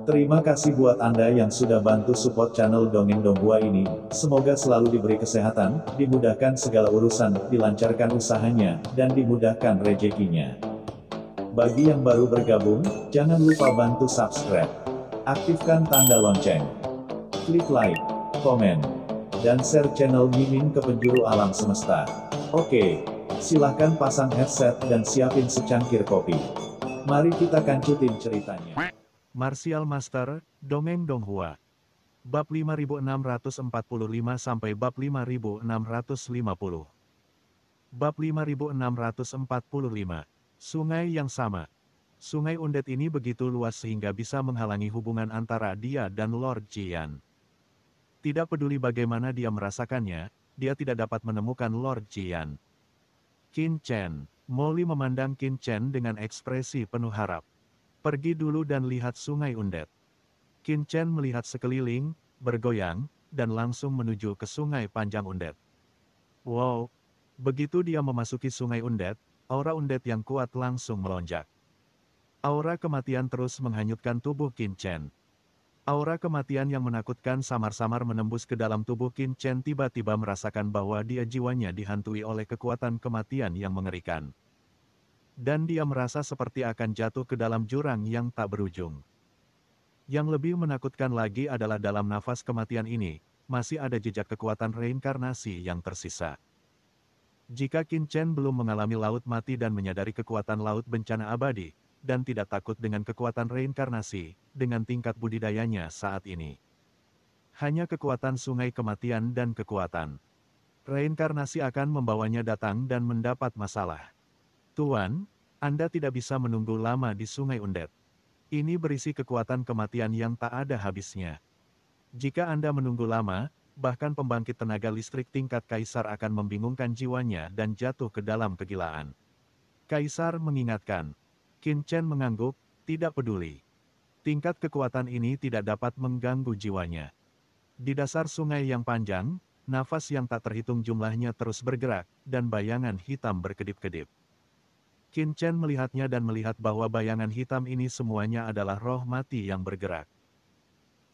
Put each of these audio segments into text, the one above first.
Terima kasih buat Anda yang sudah bantu support channel Dongeng Donghua ini. Semoga selalu diberi kesehatan, dimudahkan segala urusan, dilancarkan usahanya, dan dimudahkan rezekinya. Bagi yang baru bergabung, jangan lupa bantu subscribe. Aktifkan tanda lonceng. Klik like, komen, dan share channel Mimin ke penjuru alam semesta. Oke, silahkan pasang headset dan siapin secangkir kopi. Mari kita kancutin ceritanya. Martial Master, Dongeng Donghua. Bab 5645 sampai bab 5650. Bab 5645. Sungai yang sama. Sungai Undet ini begitu luas sehingga bisa menghalangi hubungan antara dia dan Lord Jian. Tidak peduli bagaimana dia merasakannya, dia tidak dapat menemukan Lord Jian. Qin Chen. Molly memandang Qin Chen dengan ekspresi penuh harap. Pergi dulu dan lihat Sungai Undet. Qin Chen melihat sekeliling, bergoyang, dan langsung menuju ke Sungai Panjang Undet. Wow! Begitu dia memasuki Sungai Undet, aura Undet yang kuat langsung melonjak. Aura kematian terus menghanyutkan tubuh Qin Chen. Aura kematian yang menakutkan samar-samar menembus ke dalam tubuh Qin Chen, tiba-tiba merasakan bahwa dia jiwanya dihantui oleh kekuatan kematian yang mengerikan. Dan dia merasa seperti akan jatuh ke dalam jurang yang tak berujung. Yang lebih menakutkan lagi adalah dalam nafas kematian ini, masih ada jejak kekuatan reinkarnasi yang tersisa. Jika Qin Chen belum mengalami laut mati dan menyadari kekuatan laut bencana abadi, dan tidak takut dengan kekuatan reinkarnasi, dengan tingkat budidayanya saat ini. Hanya kekuatan sungai kematian dan kekuatan reinkarnasi akan membawanya datang dan mendapat masalah. Tuan, Anda tidak bisa menunggu lama di Sungai Undet. Ini berisi kekuatan kematian yang tak ada habisnya. Jika Anda menunggu lama, bahkan pembangkit tenaga listrik tingkat kaisar akan membingungkan jiwanya dan jatuh ke dalam kegilaan. Kaisar mengingatkan. Qin Chen mengangguk, tidak peduli. Tingkat kekuatan ini tidak dapat mengganggu jiwanya. Di dasar sungai yang panjang, nafas yang tak terhitung jumlahnya terus bergerak, dan bayangan hitam berkedip-kedip. Qin Chen melihatnya dan melihat bahwa bayangan hitam ini semuanya adalah roh mati yang bergerak.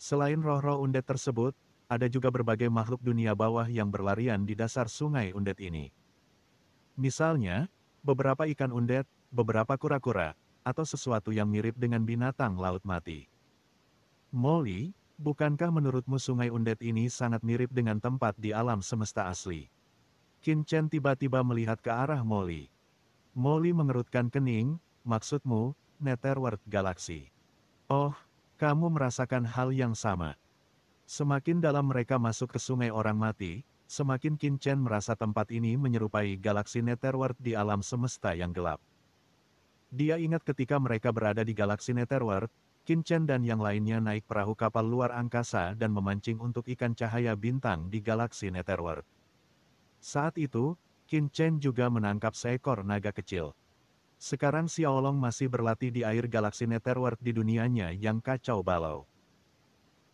Selain roh-roh Undet tersebut, ada juga berbagai makhluk dunia bawah yang berlarian di dasar Sungai Undet ini. Misalnya, beberapa ikan undet, beberapa kura-kura, atau sesuatu yang mirip dengan binatang laut mati. Molly, bukankah menurutmu Sungai Undet ini sangat mirip dengan tempat di alam semesta asli? Qin Chen tiba-tiba melihat ke arah Molly. Molly mengerutkan kening, maksudmu, Netherworld Galaxy. Oh, kamu merasakan hal yang sama. Semakin dalam mereka masuk ke Sungai Orang Mati, semakin Qin Chen merasa tempat ini menyerupai galaksi Netherworld di alam semesta yang gelap. Dia ingat ketika mereka berada di galaksi Netherworld, Qin Chen dan yang lainnya naik perahu kapal luar angkasa dan memancing untuk ikan cahaya bintang di galaksi Netherworld. Saat itu, Qin Chen juga menangkap seekor naga kecil. Sekarang Xiaolong masih berlatih di air galaksi Netherworld di dunianya yang kacau balau.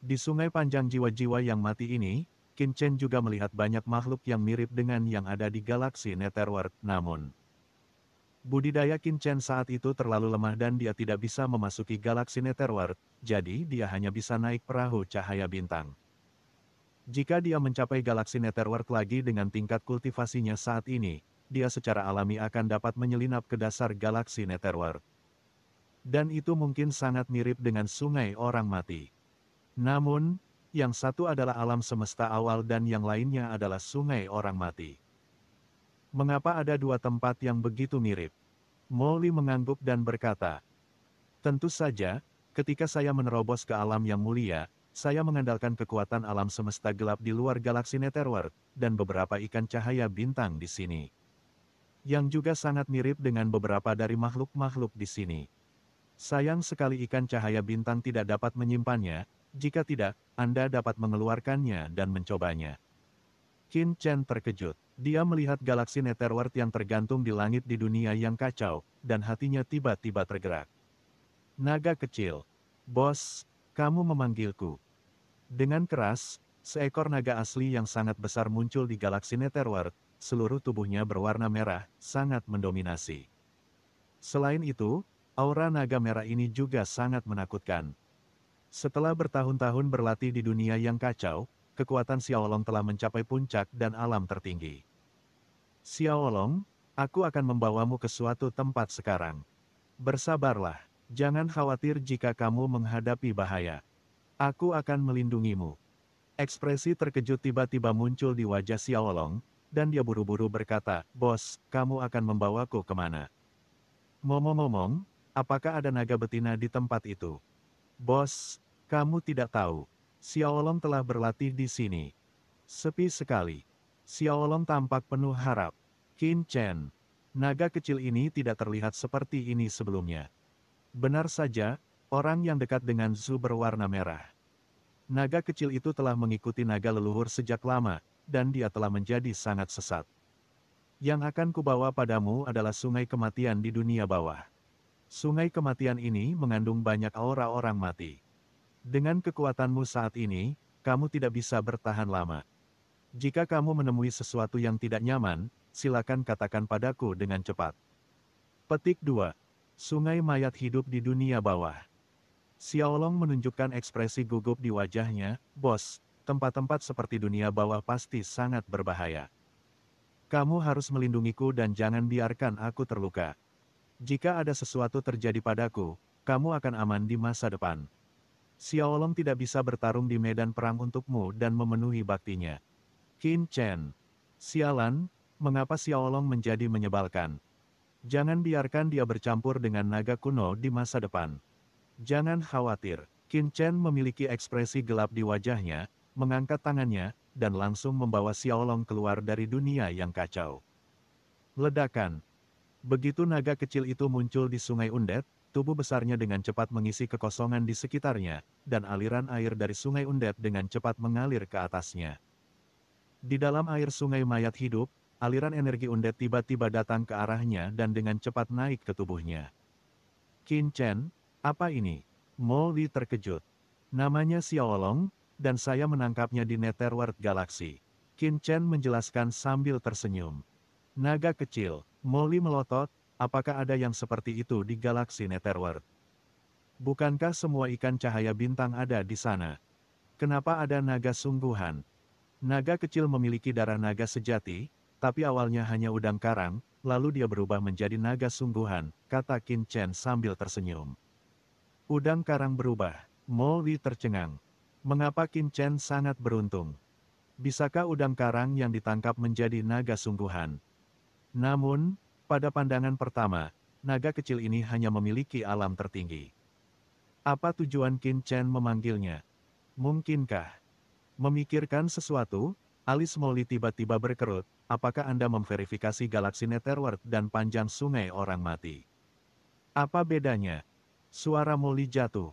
Di sungai panjang jiwa-jiwa yang mati ini, Qin Chen juga melihat banyak makhluk yang mirip dengan yang ada di galaksi Netherworld, namun budidaya Qin Chen saat itu terlalu lemah dan dia tidak bisa memasuki galaksi Netherworld, jadi dia hanya bisa naik perahu cahaya bintang. Jika dia mencapai galaksi Netherworld lagi dengan tingkat kultivasinya saat ini, dia secara alami akan dapat menyelinap ke dasar galaksi Netherworld. Dan itu mungkin sangat mirip dengan Sungai Orang Mati. Namun, yang satu adalah alam semesta awal dan yang lainnya adalah Sungai Orang Mati. Mengapa ada dua tempat yang begitu mirip? Molly mengangguk dan berkata, tentu saja, ketika saya menerobos ke alam yang mulia, saya mengandalkan kekuatan alam semesta gelap di luar galaksi Netherworld, dan beberapa ikan cahaya bintang di sini. Yang juga sangat mirip dengan beberapa dari makhluk-makhluk di sini. Sayang sekali ikan cahaya bintang tidak dapat menyimpannya, jika tidak, Anda dapat mengeluarkannya dan mencobanya. Qin Chen terkejut. Dia melihat galaksi Netherworld yang tergantung di langit di dunia yang kacau, dan hatinya tiba-tiba tergerak. Naga kecil. Bos, kamu memanggilku. Dengan keras, seekor naga asli yang sangat besar muncul di galaksi Netherworld, seluruh tubuhnya berwarna merah, sangat mendominasi. Selain itu, aura naga merah ini juga sangat menakutkan. Setelah bertahun-tahun berlatih di dunia yang kacau, kekuatan Xiaolong telah mencapai puncak dan alam tertinggi. Xiaolong, aku akan membawamu ke suatu tempat sekarang. Bersabarlah, jangan khawatir jika kamu menghadapi bahaya. Aku akan melindungimu. Ekspresi terkejut tiba-tiba muncul di wajah Xiaolong, dan dia buru-buru berkata, "Bos, kamu akan membawaku kemana?" Ngomong-ngomong, apakah ada naga betina di tempat itu? Bos, kamu tidak tahu. Xiaolong telah berlatih di sini. Sepi sekali. Xiaolong tampak penuh harap. Qin Chen. Naga kecil ini tidak terlihat seperti ini sebelumnya. Benar saja, orang yang dekat dengan Zhu berwarna merah. Naga kecil itu telah mengikuti naga leluhur sejak lama, dan dia telah menjadi sangat sesat. Yang akan kubawa padamu adalah sungai kematian di dunia bawah. Sungai kematian ini mengandung banyak aura orang mati. Dengan kekuatanmu saat ini, kamu tidak bisa bertahan lama. Jika kamu menemui sesuatu yang tidak nyaman, silakan katakan padaku dengan cepat. Petik 2. Sungai mayat hidup di dunia bawah. Xiaolong menunjukkan ekspresi gugup di wajahnya, "Bos, tempat-tempat seperti dunia bawah pasti sangat berbahaya. Kamu harus melindungiku dan jangan biarkan aku terluka. Jika ada sesuatu terjadi padaku, kamu akan aman di masa depan." Xiaolong tidak bisa bertarung di medan perang untukmu dan memenuhi baktinya. Qin Chen. Sialan, mengapa Xiaolong menjadi menyebalkan? Jangan biarkan dia bercampur dengan naga kuno di masa depan. Jangan khawatir. Qin Chen memiliki ekspresi gelap di wajahnya, mengangkat tangannya, dan langsung membawa Xiaolong keluar dari dunia yang kacau. Ledakan. Begitu naga kecil itu muncul di Sungai Undet, tubuh besarnya dengan cepat mengisi kekosongan di sekitarnya, dan aliran air dari Sungai Undet dengan cepat mengalir ke atasnya. Di dalam air sungai mayat hidup, aliran energi Undet tiba-tiba datang ke arahnya dan dengan cepat naik ke tubuhnya. Qin Chen, apa ini? Mo Li terkejut. Namanya Xiaolong, dan saya menangkapnya di Netherworld Galaxy. Qin Chen menjelaskan sambil tersenyum. Naga kecil, Mo Li melotot, apakah ada yang seperti itu di galaksi Netherworld? Bukankah semua ikan cahaya bintang ada di sana? Kenapa ada naga sungguhan? Naga kecil memiliki darah naga sejati, tapi awalnya hanya udang karang, lalu dia berubah menjadi naga sungguhan, kata Qin Chen sambil tersenyum. Udang karang berubah, Mo Li tercengang. Mengapa Qin Chen sangat beruntung? Bisakah udang karang yang ditangkap menjadi naga sungguhan? Namun, pada pandangan pertama, naga kecil ini hanya memiliki alam tertinggi. Apa tujuan Qin Chen memanggilnya? Mungkinkah? Memikirkan sesuatu, alis Mo Li tiba-tiba berkerut, apakah Anda memverifikasi galaksi Netherworld dan panjang sungai orang mati? Apa bedanya? Suara Mo Li jatuh.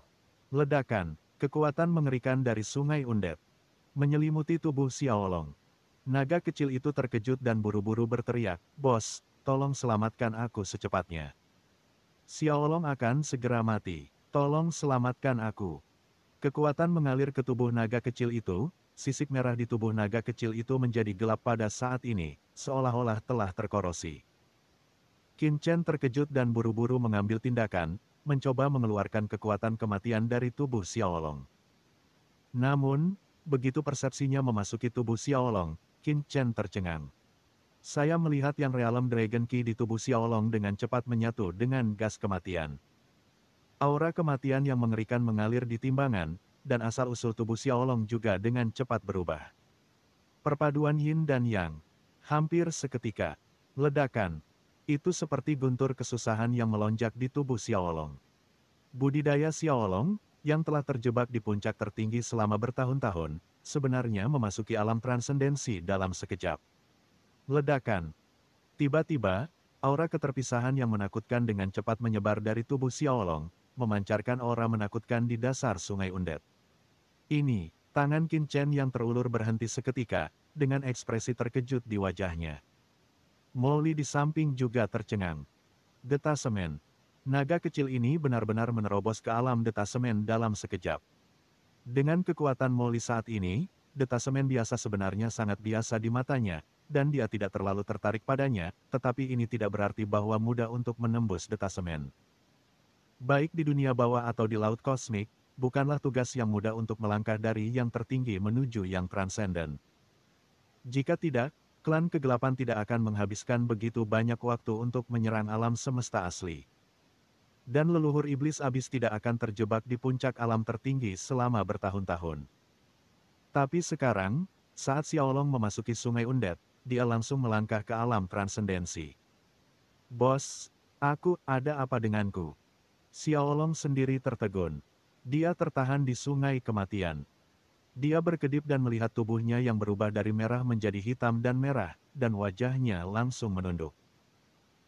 Ledakan, kekuatan mengerikan dari Sungai Undet. Menyelimuti tubuh Xiaolong. Naga kecil itu terkejut dan buru-buru berteriak, "Bos, tolong selamatkan aku secepatnya. Xiaolong akan segera mati. Tolong selamatkan aku." Kekuatan mengalir ke tubuh naga kecil itu, sisik merah di tubuh naga kecil itu menjadi gelap pada saat ini, seolah-olah telah terkorosi. Qin Chen terkejut dan buru-buru mengambil tindakan, mencoba mengeluarkan kekuatan kematian dari tubuh Xiaolong. Namun, begitu persepsinya memasuki tubuh Xiaolong, Qin Chen tercengang. Saya melihat yang realem Dragon Ki di tubuh Xiaolong dengan cepat menyatu dengan gas kematian. Aura kematian yang mengerikan mengalir di timbangan, dan asal-usul tubuh Xiaolong juga dengan cepat berubah. Perpaduan Yin dan Yang. Hampir seketika. Ledakan. Itu seperti guntur kesusahan yang melonjak di tubuh Xiaolong. Budidaya Xiaolong, yang telah terjebak di puncak tertinggi selama bertahun-tahun, sebenarnya memasuki alam transendensi dalam sekejap. Ledakan. Tiba-tiba, aura keterpisahan yang menakutkan dengan cepat menyebar dari tubuh Xiaolong, memancarkan aura menakutkan di dasar Sungai Undet. Ini, tangan Qin Chen yang terulur berhenti seketika, dengan ekspresi terkejut di wajahnya. Mo Li di samping juga tercengang. Detasemen. Naga kecil ini benar-benar menerobos ke alam detasemen dalam sekejap. Dengan kekuatan Mo Li saat ini, detasemen biasa sebenarnya sangat biasa di matanya, dan dia tidak terlalu tertarik padanya, tetapi ini tidak berarti bahwa mudah untuk menembus detasemen. Baik di dunia bawah atau di laut kosmik, bukanlah tugas yang mudah untuk melangkah dari yang tertinggi menuju yang transenden. Jika tidak, klan kegelapan tidak akan menghabiskan begitu banyak waktu untuk menyerang alam semesta asli. Dan leluhur iblis abis tidak akan terjebak di puncak alam tertinggi selama bertahun-tahun. Tapi sekarang, saat Xiaolong memasuki Sungai Undet, dia langsung melangkah ke alam transendensi. Bos, ada apa denganku? Xiaolong sendiri tertegun. Dia tertahan di sungai kematian. Dia berkedip dan melihat tubuhnya yang berubah dari merah menjadi hitam dan merah, dan wajahnya langsung menunduk.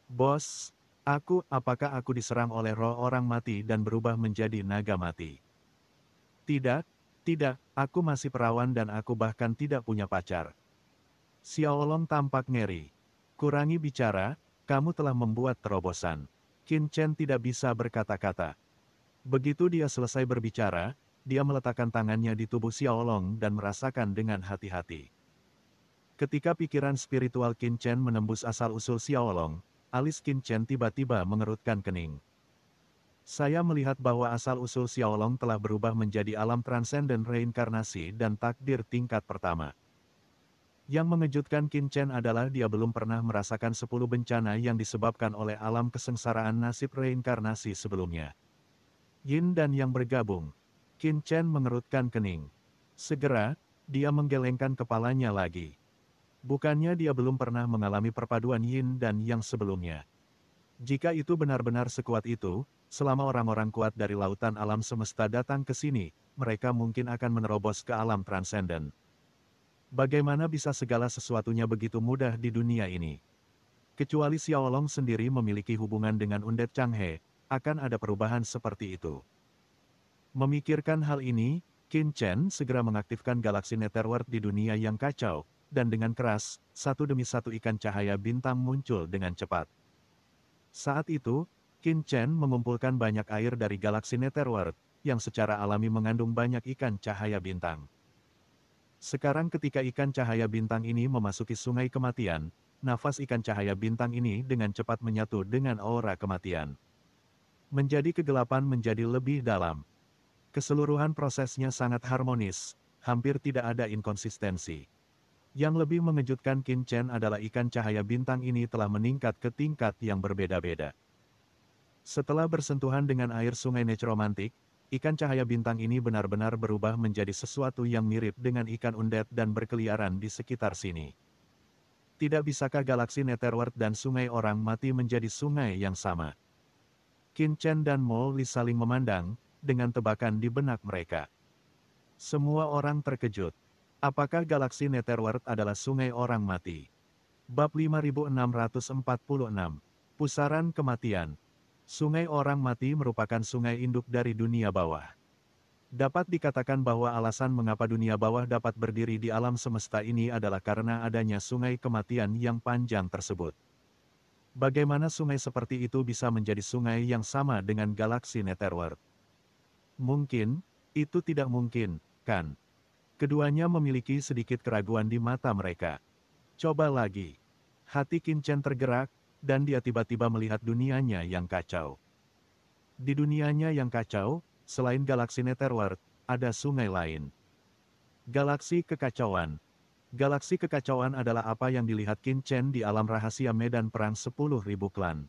Bos, apakah aku diserang oleh roh orang mati dan berubah menjadi naga mati? Tidak, aku masih perawan dan aku bahkan tidak punya pacar. Xiaolong tampak ngeri. Kurangi bicara, kamu telah membuat terobosan. Qin Chen tidak bisa berkata-kata. Begitu dia selesai berbicara, dia meletakkan tangannya di tubuh Xiaolong dan merasakan dengan hati-hati. Ketika pikiran spiritual Qin Chen menembus asal-usul Xiaolong, alis Qin Chen tiba-tiba mengerutkan kening. Saya melihat bahwa asal-usul Xiaolong telah berubah menjadi alam transenden reinkarnasi dan takdir tingkat pertama. Yang mengejutkan Qin Chen adalah dia belum pernah merasakan 10 bencana yang disebabkan oleh alam kesengsaraan nasib reinkarnasi sebelumnya. Yin dan yang bergabung. Qin Chen mengerutkan kening. Segera, dia menggelengkan kepalanya lagi. Bukannya dia belum pernah mengalami perpaduan Yin dan yang sebelumnya. Jika itu benar-benar sekuat itu, selama orang-orang kuat dari lautan alam semesta datang ke sini, mereka mungkin akan menerobos ke alam transenden. Bagaimana bisa segala sesuatunya begitu mudah di dunia ini? Kecuali Xiaolong sendiri memiliki hubungan dengan Undet Changhe, akan ada perubahan seperti itu. Memikirkan hal ini, Qin Chen segera mengaktifkan galaksi Netherworld di dunia yang kacau, dan dengan keras, satu demi satu ikan cahaya bintang muncul dengan cepat. Saat itu, Qin Chen mengumpulkan banyak air dari galaksi Netherworld, yang secara alami mengandung banyak ikan cahaya bintang. Sekarang ketika ikan cahaya bintang ini memasuki sungai kematian, nafas ikan cahaya bintang ini dengan cepat menyatu dengan aura kematian. Menjadi kegelapan menjadi lebih dalam. Keseluruhan prosesnya sangat harmonis, hampir tidak ada inkonsistensi. Yang lebih mengejutkan Qin Chen adalah ikan cahaya bintang ini telah meningkat ke tingkat yang berbeda-beda. Setelah bersentuhan dengan air sungai Necromantik, ikan cahaya bintang ini benar-benar berubah menjadi sesuatu yang mirip dengan ikan undet dan berkeliaran di sekitar sini. Tidak bisakah galaksi Netherworld dan sungai orang mati menjadi sungai yang sama? Qin Chen dan Mo Li saling memandang, dengan tebakan di benak mereka. Semua orang terkejut. Apakah galaksi Netherworld adalah sungai orang mati? Bab 5646, Pusaran Kematian. Sungai orang mati merupakan sungai induk dari dunia bawah. Dapat dikatakan bahwa alasan mengapa dunia bawah dapat berdiri di alam semesta ini adalah karena adanya sungai kematian yang panjang tersebut. Bagaimana sungai seperti itu bisa menjadi sungai yang sama dengan galaksi Netherworld? Mungkin, itu tidak mungkin, kan? Keduanya memiliki sedikit keraguan di mata mereka. Coba lagi. Hati Qin Chen tergerak, dan dia tiba-tiba melihat dunianya yang kacau. Di dunianya yang kacau, selain galaksi Netherworld, ada sungai lain. Galaksi Kekacauan. Galaksi Kekacauan adalah apa yang dilihat Qin Chen di alam rahasia medan perang 10.000 klan.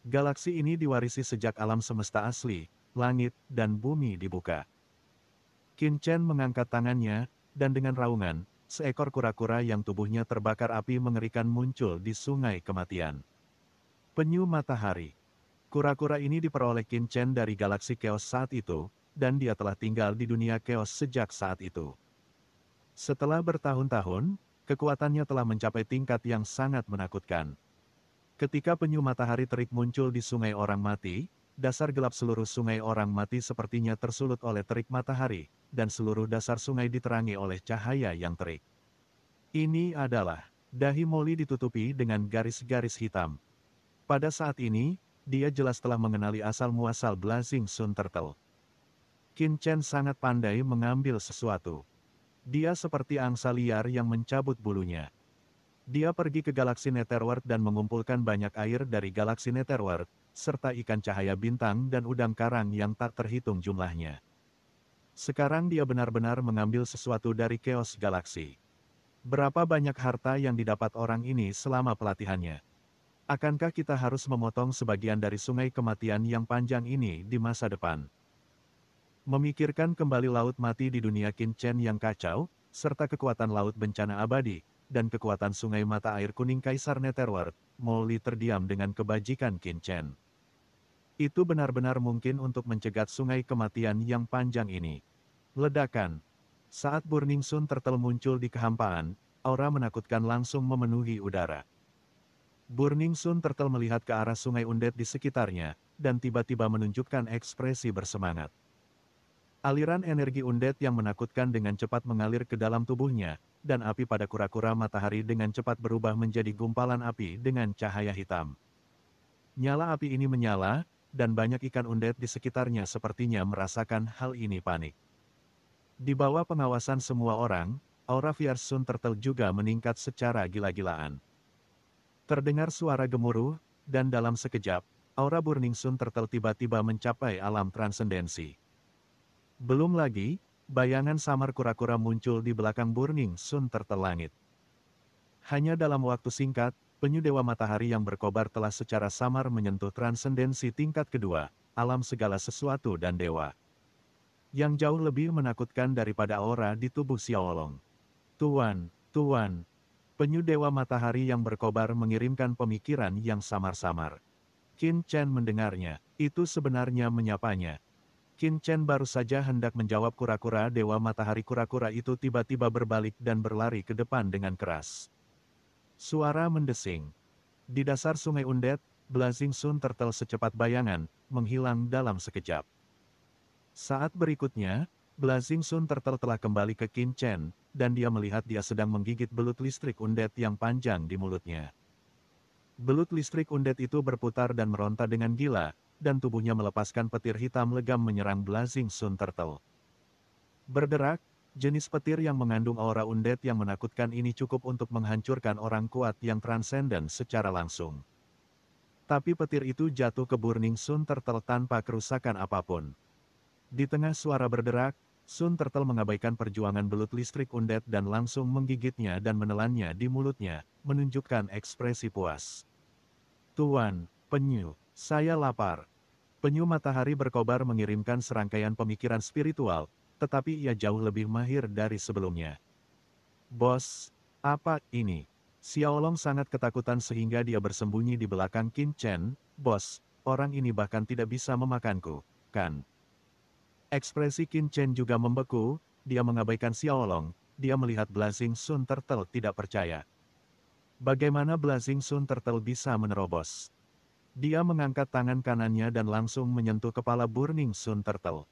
Galaksi ini diwarisi sejak alam semesta asli, langit dan bumi dibuka. Qin Chen mengangkat tangannya, dan dengan raungan, seekor kura-kura yang tubuhnya terbakar api mengerikan muncul di sungai kematian. Penyu matahari. Kura-kura ini diperoleh Qin Chen dari galaksi Chaos saat itu, dan dia telah tinggal di dunia Chaos sejak saat itu. Setelah bertahun-tahun, kekuatannya telah mencapai tingkat yang sangat menakutkan. Ketika penyu matahari terik muncul di sungai orang mati, dasar gelap seluruh sungai orang mati sepertinya tersulut oleh terik matahari, dan seluruh dasar sungai diterangi oleh cahaya yang terik. Ini adalah, dahi Molly ditutupi dengan garis-garis hitam. Pada saat ini, dia jelas telah mengenali asal-muasal Blazing Sun Turtle. Qin Chen sangat pandai mengambil sesuatu. Dia seperti angsa liar yang mencabut bulunya. Dia pergi ke galaksi Netherworld dan mengumpulkan banyak air dari galaksi Netherworld, serta ikan cahaya bintang dan udang karang yang tak terhitung jumlahnya. Sekarang dia benar-benar mengambil sesuatu dari Chaos Galaxy. Berapa banyak harta yang didapat orang ini selama pelatihannya? Akankah kita harus memotong sebagian dari sungai kematian yang panjang ini di masa depan? Memikirkan kembali laut mati di dunia Qin-Chen yang kacau, serta kekuatan laut bencana abadi, dan kekuatan sungai mata air kuning Kaisar Netherworld, Molly terdiam dengan kebajikan Qin-Chen. Itu benar-benar mungkin untuk mencegat sungai kematian yang panjang ini. Ledakan. Saat Burning Sun Turtle muncul di kehampaan, aura menakutkan langsung memenuhi udara. Burning Sun Turtle melihat ke arah sungai undet di sekitarnya, dan tiba-tiba menunjukkan ekspresi bersemangat. Aliran energi undet yang menakutkan dengan cepat mengalir ke dalam tubuhnya, dan api pada kura-kura matahari dengan cepat berubah menjadi gumpalan api dengan cahaya hitam. Nyala api ini menyala, dan banyak ikan undet di sekitarnya sepertinya merasakan hal ini panik. Di bawah pengawasan semua orang, aura Fierce Sun Turtle juga meningkat secara gila-gilaan. Terdengar suara gemuruh, dan dalam sekejap, aura Burning Sun Turtle tiba-tiba mencapai alam transendensi. Belum lagi, bayangan samar kura-kura muncul di belakang Burning Sun Turtle langit. Hanya dalam waktu singkat, penyu Dewa Matahari yang berkobar telah secara samar menyentuh transendensi tingkat kedua, alam segala sesuatu dan dewa. Yang jauh lebih menakutkan daripada aura di tubuh Xiaolong. Tuan, penyu Dewa Matahari yang berkobar mengirimkan pemikiran yang samar-samar. Qin-Chen mendengarnya, itu sebenarnya menyapanya. Qin-Chen baru saja hendak menjawab kura-kura Dewa Matahari kura-kura itu tiba-tiba berbalik dan berlari ke depan dengan keras. Suara mendesing. Di dasar sungai undet, Blazing Sun Turtle secepat bayangan, menghilang dalam sekejap. Saat berikutnya, Blazing Sun Turtle telah kembali ke Qin-Chen, dan dia melihat dia sedang menggigit belut listrik undet yang panjang di mulutnya. Belut listrik undet itu berputar dan meronta dengan gila, dan tubuhnya melepaskan petir hitam legam menyerang Blazing Sun Turtle. Berderak, jenis petir yang mengandung aura undet yang menakutkan ini cukup untuk menghancurkan orang kuat yang transenden secara langsung. Tapi petir itu jatuh ke Burning Sun Turtle tanpa kerusakan apapun. Di tengah suara berderak, Sun Turtle mengabaikan perjuangan belut listrik undet dan langsung menggigitnya dan menelannya di mulutnya, menunjukkan ekspresi puas. Tuan, penyu, saya lapar. Penyu matahari berkobar mengirimkan serangkaian pemikiran spiritual, tetapi ia jauh lebih mahir dari sebelumnya. Bos, apa ini? Xiaolong sangat ketakutan sehingga dia bersembunyi di belakang Qin-Chen. Bos, orang ini bahkan tidak bisa memakanku, kan? Ekspresi Qin-Chen juga membeku, dia mengabaikan Xiaolong, dia melihat Blazing Sun Turtle tidak percaya. Bagaimana Blazing Sun Turtle bisa menerobos? Dia mengangkat tangan kanannya dan langsung menyentuh kepala Burning Sun Turtle.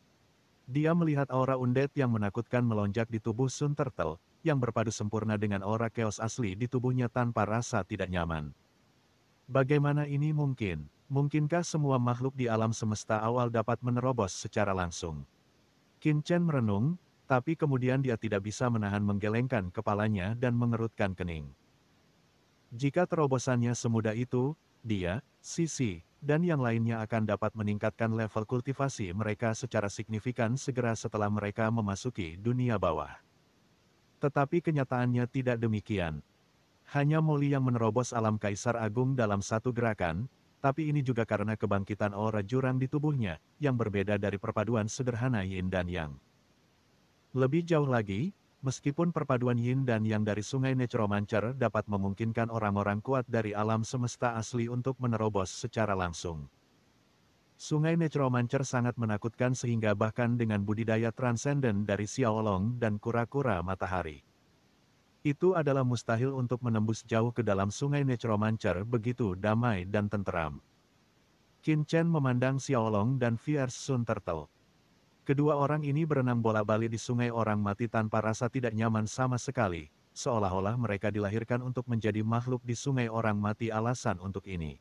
Dia melihat aura undet yang menakutkan melonjak di tubuh Sun Turtle, yang berpadu sempurna dengan aura chaos asli di tubuhnya tanpa rasa tidak nyaman. Bagaimana ini mungkin? Mungkinkah semua makhluk di alam semesta awal dapat menerobos secara langsung? Qin-Chen merenung, tapi kemudian dia tidak bisa menahan menggelengkan kepalanya dan mengerutkan kening. Jika terobosannya semudah itu, dia, Sisi, dan yang lainnya akan dapat meningkatkan level kultivasi mereka secara signifikan segera setelah mereka memasuki dunia bawah. Tetapi kenyataannya tidak demikian. Hanya Molly yang menerobos alam Kaisar Agung dalam satu gerakan, tapi ini juga karena kebangkitan aura jurang di tubuhnya, yang berbeda dari perpaduan sederhana Yin dan Yang. Lebih jauh lagi, meskipun perpaduan Yin dan Yang dari Sungai Necromancer dapat memungkinkan orang-orang kuat dari alam semesta asli untuk menerobos secara langsung. Sungai Necromancer sangat menakutkan sehingga bahkan dengan budidaya transenden dari Xiaolong dan kura-kura matahari. Itu adalah mustahil untuk menembus jauh ke dalam Sungai Necromancer begitu damai dan tenteram. Qin-Chen memandang Xiaolong dan Fierce Sun Turtle. Kedua orang ini berenang bola-balik di sungai orang mati tanpa rasa tidak nyaman sama sekali, seolah-olah mereka dilahirkan untuk menjadi makhluk di sungai orang mati alasan untuk ini.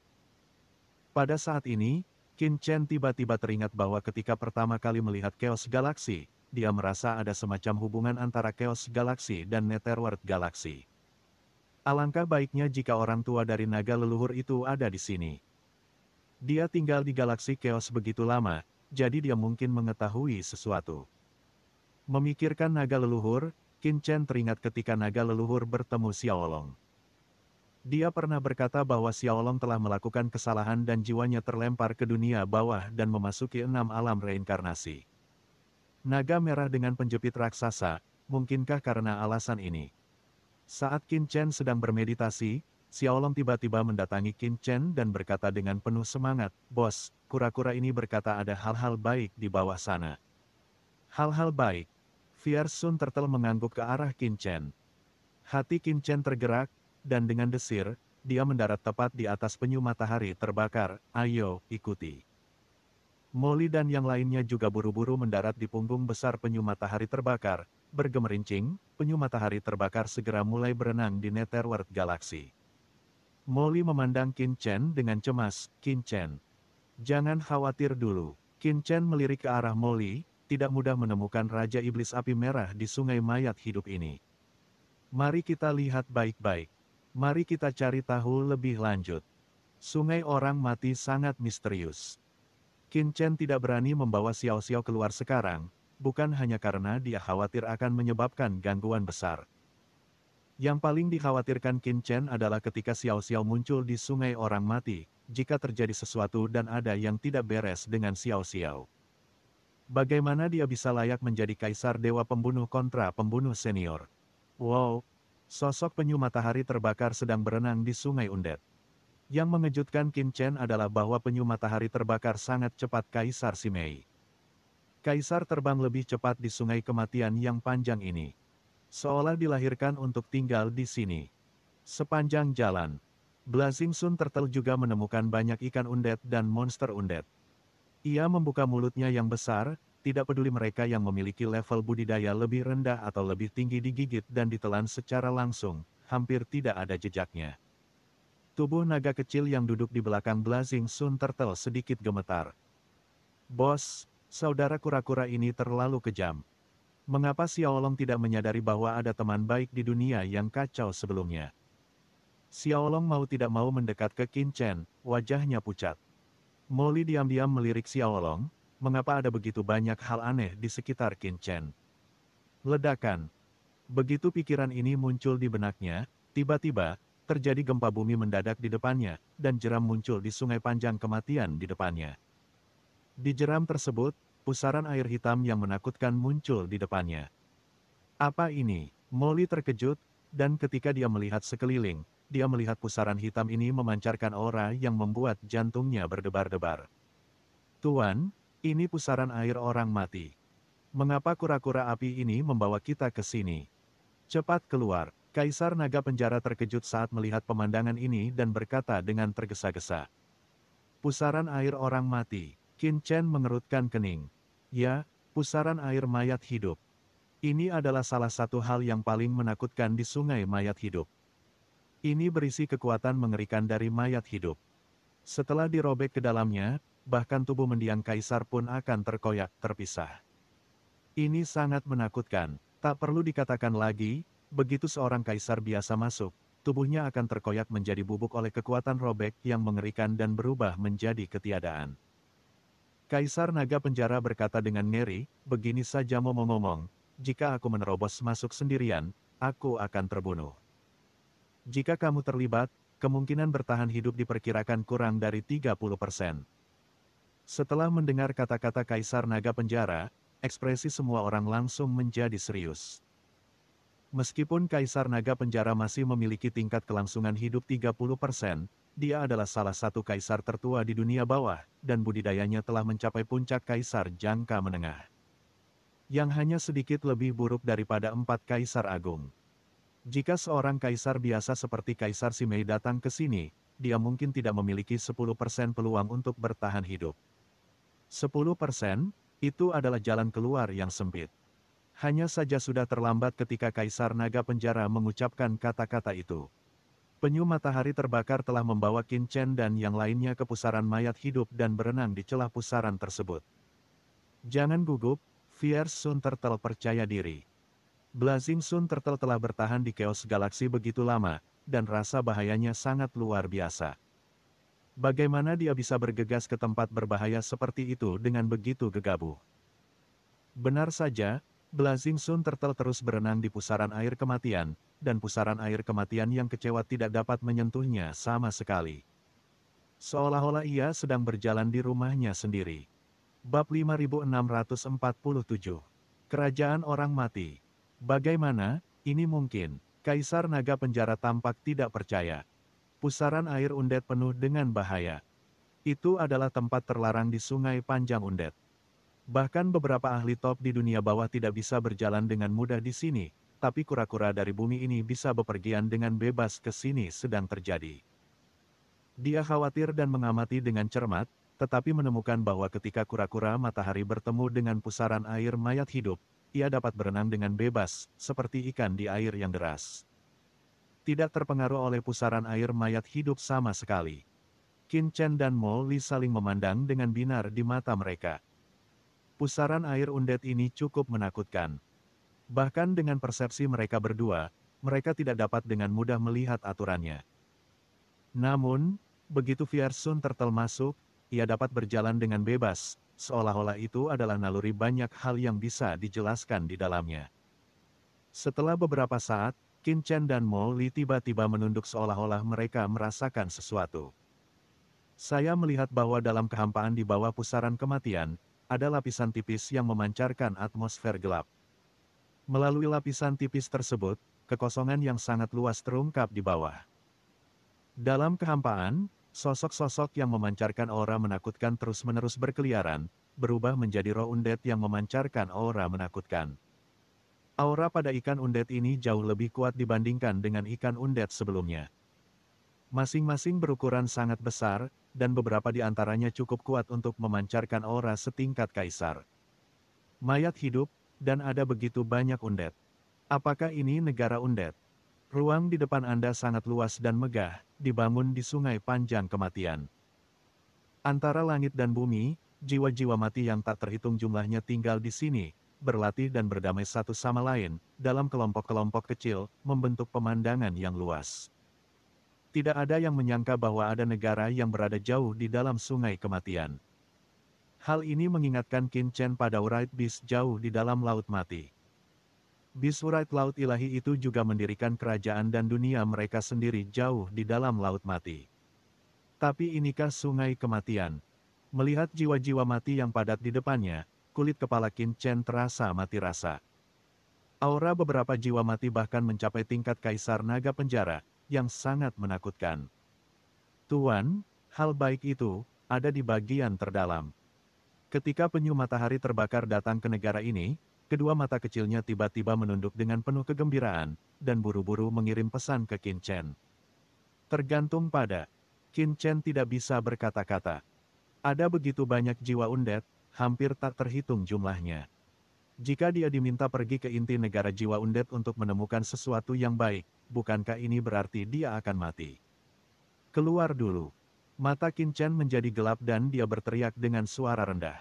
Pada saat ini, Qin-Chen tiba-tiba teringat bahwa ketika pertama kali melihat Chaos Galaxy, dia merasa ada semacam hubungan antara Chaos Galaxy dan Netherworld Galaxy. Alangkah baiknya jika orang tua dari naga leluhur itu ada di sini. Dia tinggal di galaksi Chaos begitu lama, jadi dia mungkin mengetahui sesuatu. Memikirkan naga leluhur, Qin Chen teringat ketika naga leluhur bertemu Xiaolong. Dia pernah berkata bahwa Xiaolong telah melakukan kesalahan dan jiwanya terlempar ke dunia bawah dan memasuki 6 alam reinkarnasi. Naga merah dengan penjepit raksasa, mungkinkah karena alasan ini? Saat Qin Chen sedang bermeditasi, Xiaolong tiba-tiba mendatangi Qin Chen dan berkata dengan penuh semangat, "Bos, kura-kura ini berkata ada hal-hal baik di bawah sana." Hal-hal baik. Fierce Sun Turtle mengangguk ke arah Qin Chen. Hati Qin Chen tergerak, dan dengan desir, dia mendarat tepat di atas penyu matahari terbakar. "Ayo, ikuti." Molly dan yang lainnya juga buru-buru mendarat di punggung besar penyu matahari terbakar. Bergemerincing, penyu matahari terbakar segera mulai berenang di Netherworld Galaxy. Molly memandang Qin Chen dengan cemas. "Qin Chen, jangan khawatir dulu." Qin Chen melirik ke arah Molly, tidak mudah menemukan Raja Iblis Api Merah di sungai mayat hidup ini. Mari kita lihat baik-baik. Mari kita cari tahu lebih lanjut. Sungai orang mati sangat misterius. Qin Chen tidak berani membawa Xiao Xiao keluar sekarang, bukan hanya karena dia khawatir akan menyebabkan gangguan besar. Yang paling dikhawatirkan Qin Chen adalah ketika Xiao Xiao muncul di sungai orang mati, jika terjadi sesuatu dan ada yang tidak beres dengan Xiao Xiao. Bagaimana dia bisa layak menjadi kaisar dewa pembunuh kontra pembunuh senior? Wow! Sosok penyu matahari terbakar sedang berenang di sungai Undead. Yang mengejutkan Qin Chen adalah bahwa penyu matahari terbakar sangat cepat Kaisar Simei. Kaisar terbang lebih cepat di sungai kematian yang panjang ini. Seolah dilahirkan untuk tinggal di sini. Sepanjang jalan, Blazing Sun Turtle juga menemukan banyak ikan undead dan monster undead. Ia membuka mulutnya yang besar, tidak peduli mereka yang memiliki level budidaya lebih rendah atau lebih tinggi digigit dan ditelan secara langsung, hampir tidak ada jejaknya. Tubuh naga kecil yang duduk di belakang Blazing Sun Turtle sedikit gemetar. "Bos, saudara kura-kura ini terlalu kejam. Mengapa Xiaolong tidak menyadari bahwa ada teman baik di dunia yang kacau sebelumnya?" Xiaolong mau tidak mau mendekat ke Qin Chen, wajahnya pucat. Molly diam-diam melirik Xiaolong, mengapa ada begitu banyak hal aneh di sekitar Qin Chen. Ledakan. Begitu pikiran ini muncul di benaknya, tiba-tiba, terjadi gempa bumi mendadak di depannya, dan jeram muncul di sungai panjang kematian di depannya. Di jeram tersebut, pusaran air hitam yang menakutkan muncul di depannya. Apa ini? Molly terkejut, dan ketika dia melihat sekeliling, dia melihat pusaran hitam ini memancarkan aura yang membuat jantungnya berdebar-debar. "Tuan, ini pusaran air orang mati. Mengapa kura-kura api ini membawa kita ke sini? Cepat keluar." Kaisar Naga Penjara terkejut saat melihat pemandangan ini dan berkata dengan tergesa-gesa. "Pusaran air orang mati." Qin Chen mengerutkan kening. "Ya, pusaran air mayat hidup. Ini adalah salah satu hal yang paling menakutkan di sungai mayat hidup. Ini berisi kekuatan mengerikan dari mayat hidup. Setelah dirobek ke dalamnya, bahkan tubuh mendiang kaisar pun akan terkoyak terpisah. Ini sangat menakutkan, tak perlu dikatakan lagi, begitu seorang kaisar biasa masuk, tubuhnya akan terkoyak menjadi bubuk oleh kekuatan robek yang mengerikan dan berubah menjadi ketiadaan." Kaisar Naga Penjara berkata dengan ngeri, "Begini saja ngomong-ngomong, jika aku menerobos masuk sendirian, aku akan terbunuh. Jika kamu terlibat, kemungkinan bertahan hidup diperkirakan kurang dari 30%. Setelah mendengar kata-kata Kaisar Naga Penjara, ekspresi semua orang langsung menjadi serius. Meskipun Kaisar Naga Penjara masih memiliki tingkat kelangsungan hidup 30%, dia adalah salah satu kaisar tertua di dunia bawah, dan budidayanya telah mencapai puncak kaisar jangka menengah. Yang hanya sedikit lebih buruk daripada 4 kaisar agung. Jika seorang kaisar biasa seperti Kaisar Simei datang ke sini, dia mungkin tidak memiliki 10% peluang untuk bertahan hidup. 10%, itu adalah jalan keluar yang sempit. Hanya saja sudah terlambat ketika Kaisar Naga Penjara mengucapkan kata-kata itu. Penyu matahari terbakar telah membawa Qin Chen dan yang lainnya ke pusaran mayat hidup dan berenang di celah pusaran tersebut. "Jangan gugup, Fierce Sun Turtle percaya diri. Blazing Sun Turtle telah bertahan di Chaos Galaxy begitu lama, dan rasa bahayanya sangat luar biasa. Bagaimana dia bisa bergegas ke tempat berbahaya seperti itu dengan begitu gegabah?" Benar saja, Blazing Sun Turtle terus berenang di pusaran air kematian, dan pusaran air kematian yang kecewa tidak dapat menyentuhnya sama sekali. Seolah-olah ia sedang berjalan di rumahnya sendiri. Bab 5647. Kerajaan Orang Mati. Bagaimana, ini mungkin? Kaisar Naga Penjara tampak tidak percaya. Pusaran air undet penuh dengan bahaya. Itu adalah tempat terlarang di Sungai Panjang Undet. Bahkan beberapa ahli top di dunia bawah tidak bisa berjalan dengan mudah di sini, tapi kura-kura dari bumi ini bisa bepergian dengan bebas ke sini sedang terjadi. Dia khawatir dan mengamati dengan cermat, tetapi menemukan bahwa ketika kura-kura matahari bertemu dengan pusaran air mayat hidup, ia dapat berenang dengan bebas, seperti ikan di air yang deras. Tidak terpengaruh oleh pusaran air mayat hidup sama sekali. Qin Chen dan Mo Li saling memandang dengan binar di mata mereka. Pusaran air undet ini cukup menakutkan. Bahkan dengan persepsi mereka berdua, mereka tidak dapat dengan mudah melihat aturannya. Namun, begitu Fiersun Turtle masuk, ia dapat berjalan dengan bebas, seolah-olah itu adalah naluri banyak hal yang bisa dijelaskan di dalamnya. Setelah beberapa saat, Qin Chen dan Mo Li tiba-tiba menunduk seolah-olah mereka merasakan sesuatu. Saya melihat bahwa dalam kehampaan di bawah pusaran kematian, ada lapisan tipis yang memancarkan atmosfer gelap. Melalui lapisan tipis tersebut, kekosongan yang sangat luas terungkap di bawah. Dalam kehampaan, sosok-sosok yang memancarkan aura menakutkan terus-menerus berkeliaran, berubah menjadi roh undet yang memancarkan aura menakutkan. Aura pada ikan undet ini jauh lebih kuat dibandingkan dengan ikan undet sebelumnya. Masing-masing berukuran sangat besar, dan beberapa di antaranya cukup kuat untuk memancarkan aura setingkat kaisar. Mayat hidup, dan ada begitu banyak undet. Apakah ini negara undet? Ruang di depan Anda sangat luas dan megah, dibangun di Sungai Panjang Kematian. Antara langit dan bumi, jiwa-jiwa mati yang tak terhitung jumlahnya tinggal di sini, berlatih dan berdamai satu sama lain, dalam kelompok-kelompok kecil, membentuk pemandangan yang luas. Tidak ada yang menyangka bahwa ada negara yang berada jauh di dalam Sungai Kematian. Hal ini mengingatkan Qin Chen pada Wright Beast jauh di dalam Laut Mati. Beast Wright Laut Ilahi itu juga mendirikan kerajaan dan dunia mereka sendiri jauh di dalam Laut Mati. Tapi inikah Sungai Kematian? Melihat jiwa-jiwa mati yang padat di depannya, kulit kepala Qin Chen terasa mati rasa. Aura beberapa jiwa mati bahkan mencapai tingkat Kaisar Naga Penjara, yang sangat menakutkan. Tuan, hal baik itu, ada di bagian terdalam. Ketika penyu matahari terbakar datang ke negara ini, kedua mata kecilnya tiba-tiba menunduk dengan penuh kegembiraan, dan buru-buru mengirim pesan ke Qin Chen. Tergantung pada, Qin Chen tidak bisa berkata-kata. Ada begitu banyak jiwa undet, hampir tak terhitung jumlahnya. Jika dia diminta pergi ke inti negara jiwa undet untuk menemukan sesuatu yang baik, bukankah ini berarti dia akan mati? Keluar dulu. Mata Qin Chen menjadi gelap dan dia berteriak dengan suara rendah.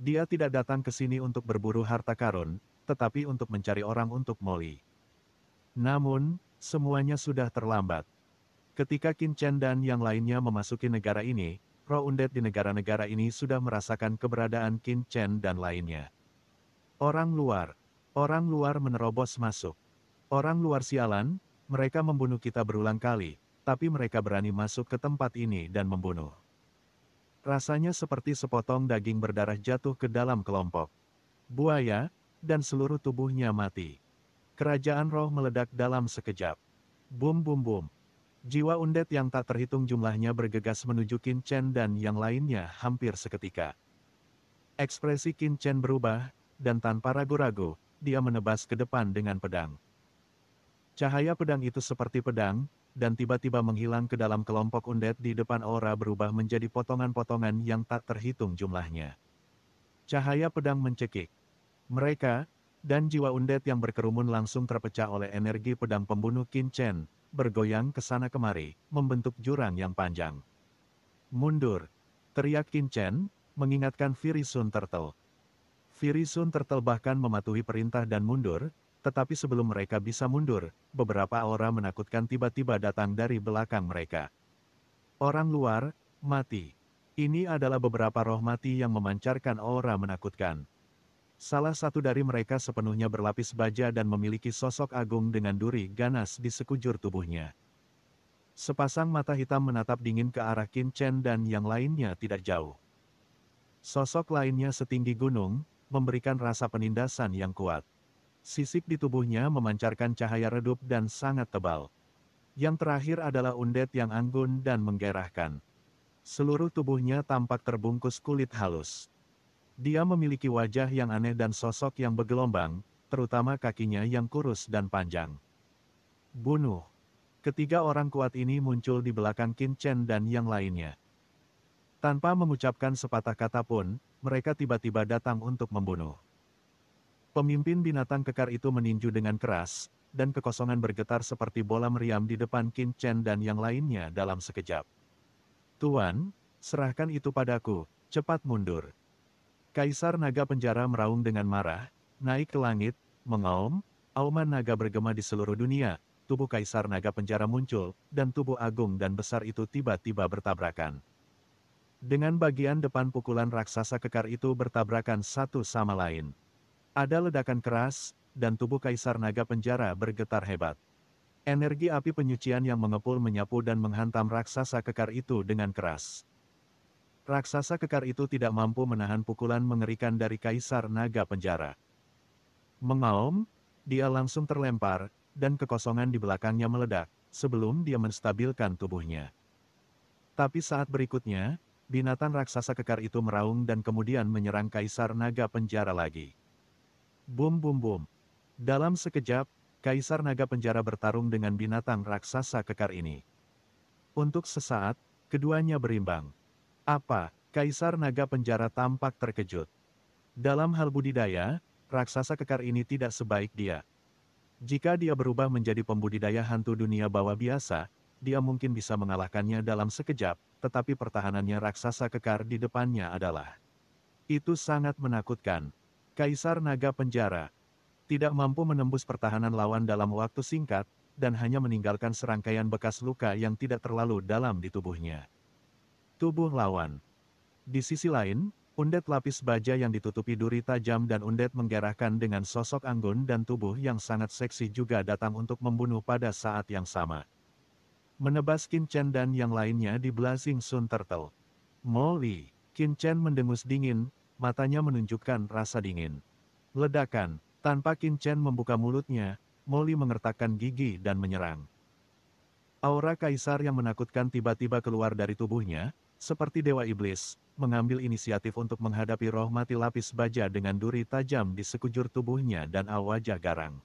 Dia tidak datang ke sini untuk berburu harta karun, tetapi untuk mencari orang untuk Molly. Namun, semuanya sudah terlambat. Ketika Qin Chen dan yang lainnya memasuki negara ini, roh undet di negara-negara ini sudah merasakan keberadaan Qin Chen dan lainnya. Orang luar menerobos masuk. Orang luar sialan, mereka membunuh kita berulang kali. Tapi mereka berani masuk ke tempat ini dan membunuh. Rasanya seperti sepotong daging berdarah jatuh ke dalam kelompok buaya, dan seluruh tubuhnya mati. Kerajaan roh meledak dalam sekejap. Bum bum bum. Jiwa undet yang tak terhitung jumlahnya bergegas menuju Qin Chen dan yang lainnya hampir seketika. Ekspresi Qin Chen berubah, dan tanpa ragu-ragu, dia menebas ke depan dengan pedang. Cahaya pedang itu seperti pedang, dan tiba-tiba menghilang ke dalam kelompok undet di depan aura berubah menjadi potongan-potongan yang tak terhitung jumlahnya. Cahaya pedang mencekik. Mereka, dan jiwa undet yang berkerumun langsung terpecah oleh energi pedang pembunuh Qin Chen, bergoyang ke sana kemari, membentuk jurang yang panjang. Mundur! Teriak Qin Chen, mengingatkan Fury Sun Turtle. Fury Sun Turtle bahkan mematuhi perintah dan mundur, tetapi sebelum mereka bisa mundur, beberapa aura menakutkan tiba-tiba datang dari belakang mereka. Orang luar, mati. Ini adalah beberapa roh mati yang memancarkan aura menakutkan. Salah satu dari mereka sepenuhnya berlapis baja dan memiliki sosok agung dengan duri ganas di sekujur tubuhnya. Sepasang mata hitam menatap dingin ke arah Qin Chen dan yang lainnya tidak jauh. Sosok lainnya setinggi gunung, memberikan rasa penindasan yang kuat. Sisik di tubuhnya memancarkan cahaya redup dan sangat tebal. Yang terakhir adalah undet yang anggun dan menggairahkan. Seluruh tubuhnya tampak terbungkus kulit halus. Dia memiliki wajah yang aneh dan sosok yang bergelombang, terutama kakinya yang kurus dan panjang. Bunuh. Ketiga orang kuat ini muncul di belakang Qin Chen dan yang lainnya. Tanpa mengucapkan sepatah kata pun, mereka tiba-tiba datang untuk membunuh. Pemimpin binatang kekar itu meninju dengan keras, dan kekosongan bergetar seperti bola meriam di depan Qin Chen dan yang lainnya dalam sekejap. Tuan, serahkan itu padaku, cepat mundur. Kaisar naga penjara meraung dengan marah, naik ke langit, mengaum, auman naga bergema di seluruh dunia, tubuh kaisar naga penjara muncul, dan tubuh agung dan besar itu tiba-tiba bertabrakan. Dengan bagian depan pukulan raksasa kekar itu bertabrakan satu sama lain. Ada ledakan keras, dan tubuh kaisar naga penjara bergetar hebat. Energi api penyucian yang mengepul menyapu dan menghantam raksasa kekar itu dengan keras. Raksasa kekar itu tidak mampu menahan pukulan mengerikan dari kaisar naga penjara. Mengaum, dia langsung terlempar, dan kekosongan di belakangnya meledak, sebelum dia menstabilkan tubuhnya. Tapi saat berikutnya, binatang raksasa kekar itu meraung dan kemudian menyerang kaisar naga penjara lagi. Bum bum bum. Dalam sekejap, kaisar naga penjara bertarung dengan binatang raksasa kekar ini. Untuk sesaat, keduanya berimbang. Apa? Kaisar naga penjara tampak terkejut. Dalam hal budidaya, raksasa kekar ini tidak sebaik dia. Jika dia berubah menjadi pembudidaya hantu dunia bawah biasa, dia mungkin bisa mengalahkannya dalam sekejap, tetapi pertahanannya raksasa kekar di depannya adalah. Itu sangat menakutkan. Kaisar naga penjara tidak mampu menembus pertahanan lawan dalam waktu singkat, dan hanya meninggalkan serangkaian bekas luka yang tidak terlalu dalam di tubuhnya. Tubuh lawan. Di sisi lain, undet lapis baja yang ditutupi duri tajam dan undet menggerahkan dengan sosok anggun dan tubuh yang sangat seksi juga datang untuk membunuh pada saat yang sama. Menebas Qin Chen dan yang lainnya di Blazing Sun Turtle. Molly. Qin Chen mendengus dingin, matanya menunjukkan rasa dingin. Ledakan. Tanpa Qin Chen membuka mulutnya, Molly mengertakkan gigi dan menyerang. Aura kaisar yang menakutkan tiba-tiba keluar dari tubuhnya, seperti dewa iblis, mengambil inisiatif untuk menghadapi roh mati lapis baja dengan duri tajam di sekujur tubuhnya dan wajah garang.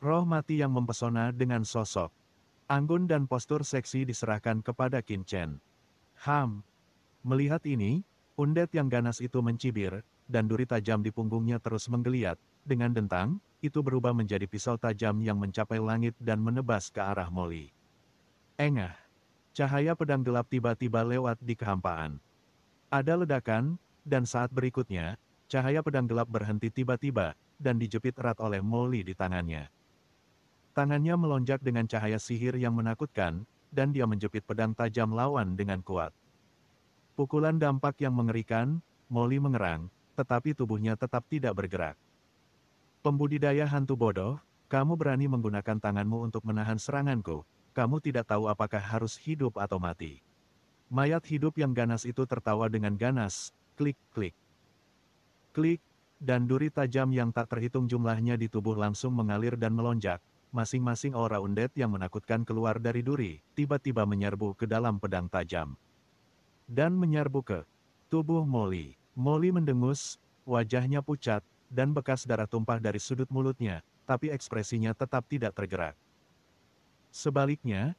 Roh mati yang mempesona dengan sosok anggun dan postur seksi diserahkan kepada Qin Chen. Melihat ini, undet yang ganas itu mencibir, dan duri tajam di punggungnya terus menggeliat. Dengan dentang, itu berubah menjadi pisau tajam yang mencapai langit dan menebas ke arah Molly. Engah. Cahaya pedang gelap tiba-tiba lewat di kehampaan. Ada ledakan, dan saat berikutnya, cahaya pedang gelap berhenti tiba-tiba, dan dijepit erat oleh Molly di tangannya. Tangannya melonjak dengan cahaya sihir yang menakutkan, dan dia menjepit pedang tajam lawan dengan kuat. Pukulan dampak yang mengerikan, Molly mengerang, tetapi tubuhnya tetap tidak bergerak. Pembudidaya hantu bodoh, kamu berani menggunakan tanganmu untuk menahan seranganku. Kamu tidak tahu apakah harus hidup atau mati. Mayat hidup yang ganas itu tertawa dengan ganas, klik-klik. Klik, dan duri tajam yang tak terhitung jumlahnya di tubuh langsung mengalir dan melonjak, masing-masing aura undet yang menakutkan keluar dari duri, tiba-tiba menyerbu ke dalam pedang tajam. Dan menyerbu ke tubuh Molly. Molly mendengus, wajahnya pucat, dan bekas darah tumpah dari sudut mulutnya, tapi ekspresinya tetap tidak tergerak. Sebaliknya,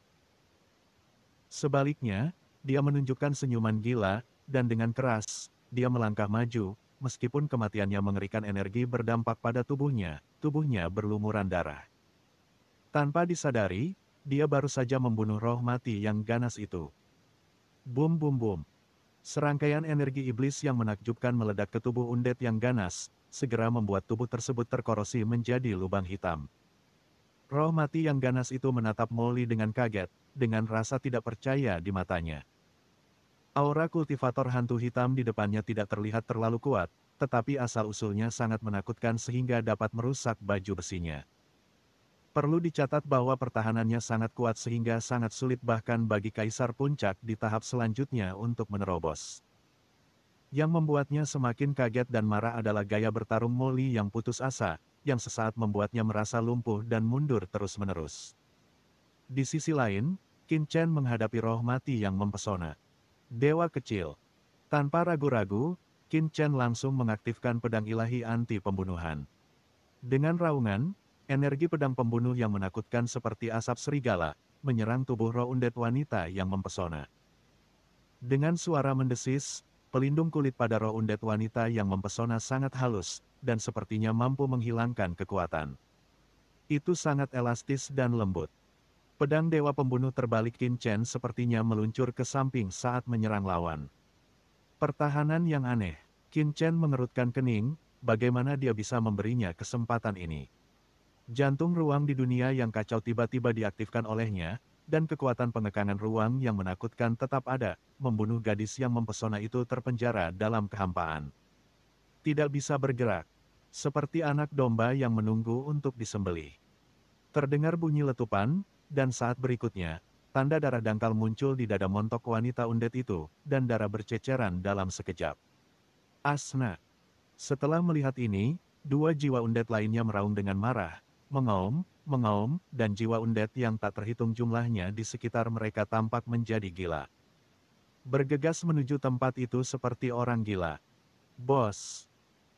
dia menunjukkan senyuman gila, dan dengan keras, dia melangkah maju, meskipun kematiannya mengerikan energi berdampak pada tubuhnya berlumuran darah. Tanpa disadari, dia baru saja membunuh roh mati yang ganas itu. Bum bum bum. Serangkaian energi iblis yang menakjubkan meledak ke tubuh undet yang ganas, segera membuat tubuh tersebut terkorosi menjadi lubang hitam. Roh mati yang ganas itu menatap Molly dengan kaget, dengan rasa tidak percaya di matanya. Aura kultivator hantu hitam di depannya tidak terlihat terlalu kuat, tetapi asal-usulnya sangat menakutkan sehingga dapat merusak baju besinya. Perlu dicatat bahwa pertahanannya sangat kuat sehingga sangat sulit bahkan bagi Kaisar Puncak di tahap selanjutnya untuk menerobos. Yang membuatnya semakin kaget dan marah adalah gaya bertarung Molly yang putus asa, yang sesaat membuatnya merasa lumpuh dan mundur terus-menerus. Di sisi lain, Qin Chen menghadapi roh mati yang mempesona. Dewa kecil. Tanpa ragu-ragu, Qin Chen langsung mengaktifkan pedang ilahi anti pembunuhan. Dengan raungan, energi pedang pembunuh yang menakutkan seperti asap serigala, menyerang tubuh roh undead wanita yang mempesona. Dengan suara mendesis, pelindung kulit pada roh undead wanita yang mempesona sangat halus, dan sepertinya mampu menghilangkan kekuatan. Itu sangat elastis dan lembut. Pedang Dewa Pembunuh terbalik Qin Chen sepertinya meluncur ke samping saat menyerang lawan. Pertahanan yang aneh. Qin Chen mengerutkan kening, bagaimana dia bisa memberinya kesempatan ini. Jantung ruang di dunia yang kacau tiba-tiba diaktifkan olehnya, dan kekuatan pengekangan ruang yang menakutkan tetap ada, membunuh gadis yang mempesona itu terpenjara dalam kehampaan. Tidak bisa bergerak. Seperti anak domba yang menunggu untuk disembelih. Terdengar bunyi letupan, dan saat berikutnya, tanda darah dangkal muncul di dada montok wanita undead itu, dan darah berceceran dalam sekejap. Asna. Setelah melihat ini, dua jiwa undead lainnya meraung dengan marah, mengaum, dan jiwa undead yang tak terhitung jumlahnya di sekitar mereka tampak menjadi gila. Bergegas menuju tempat itu seperti orang gila. Bos.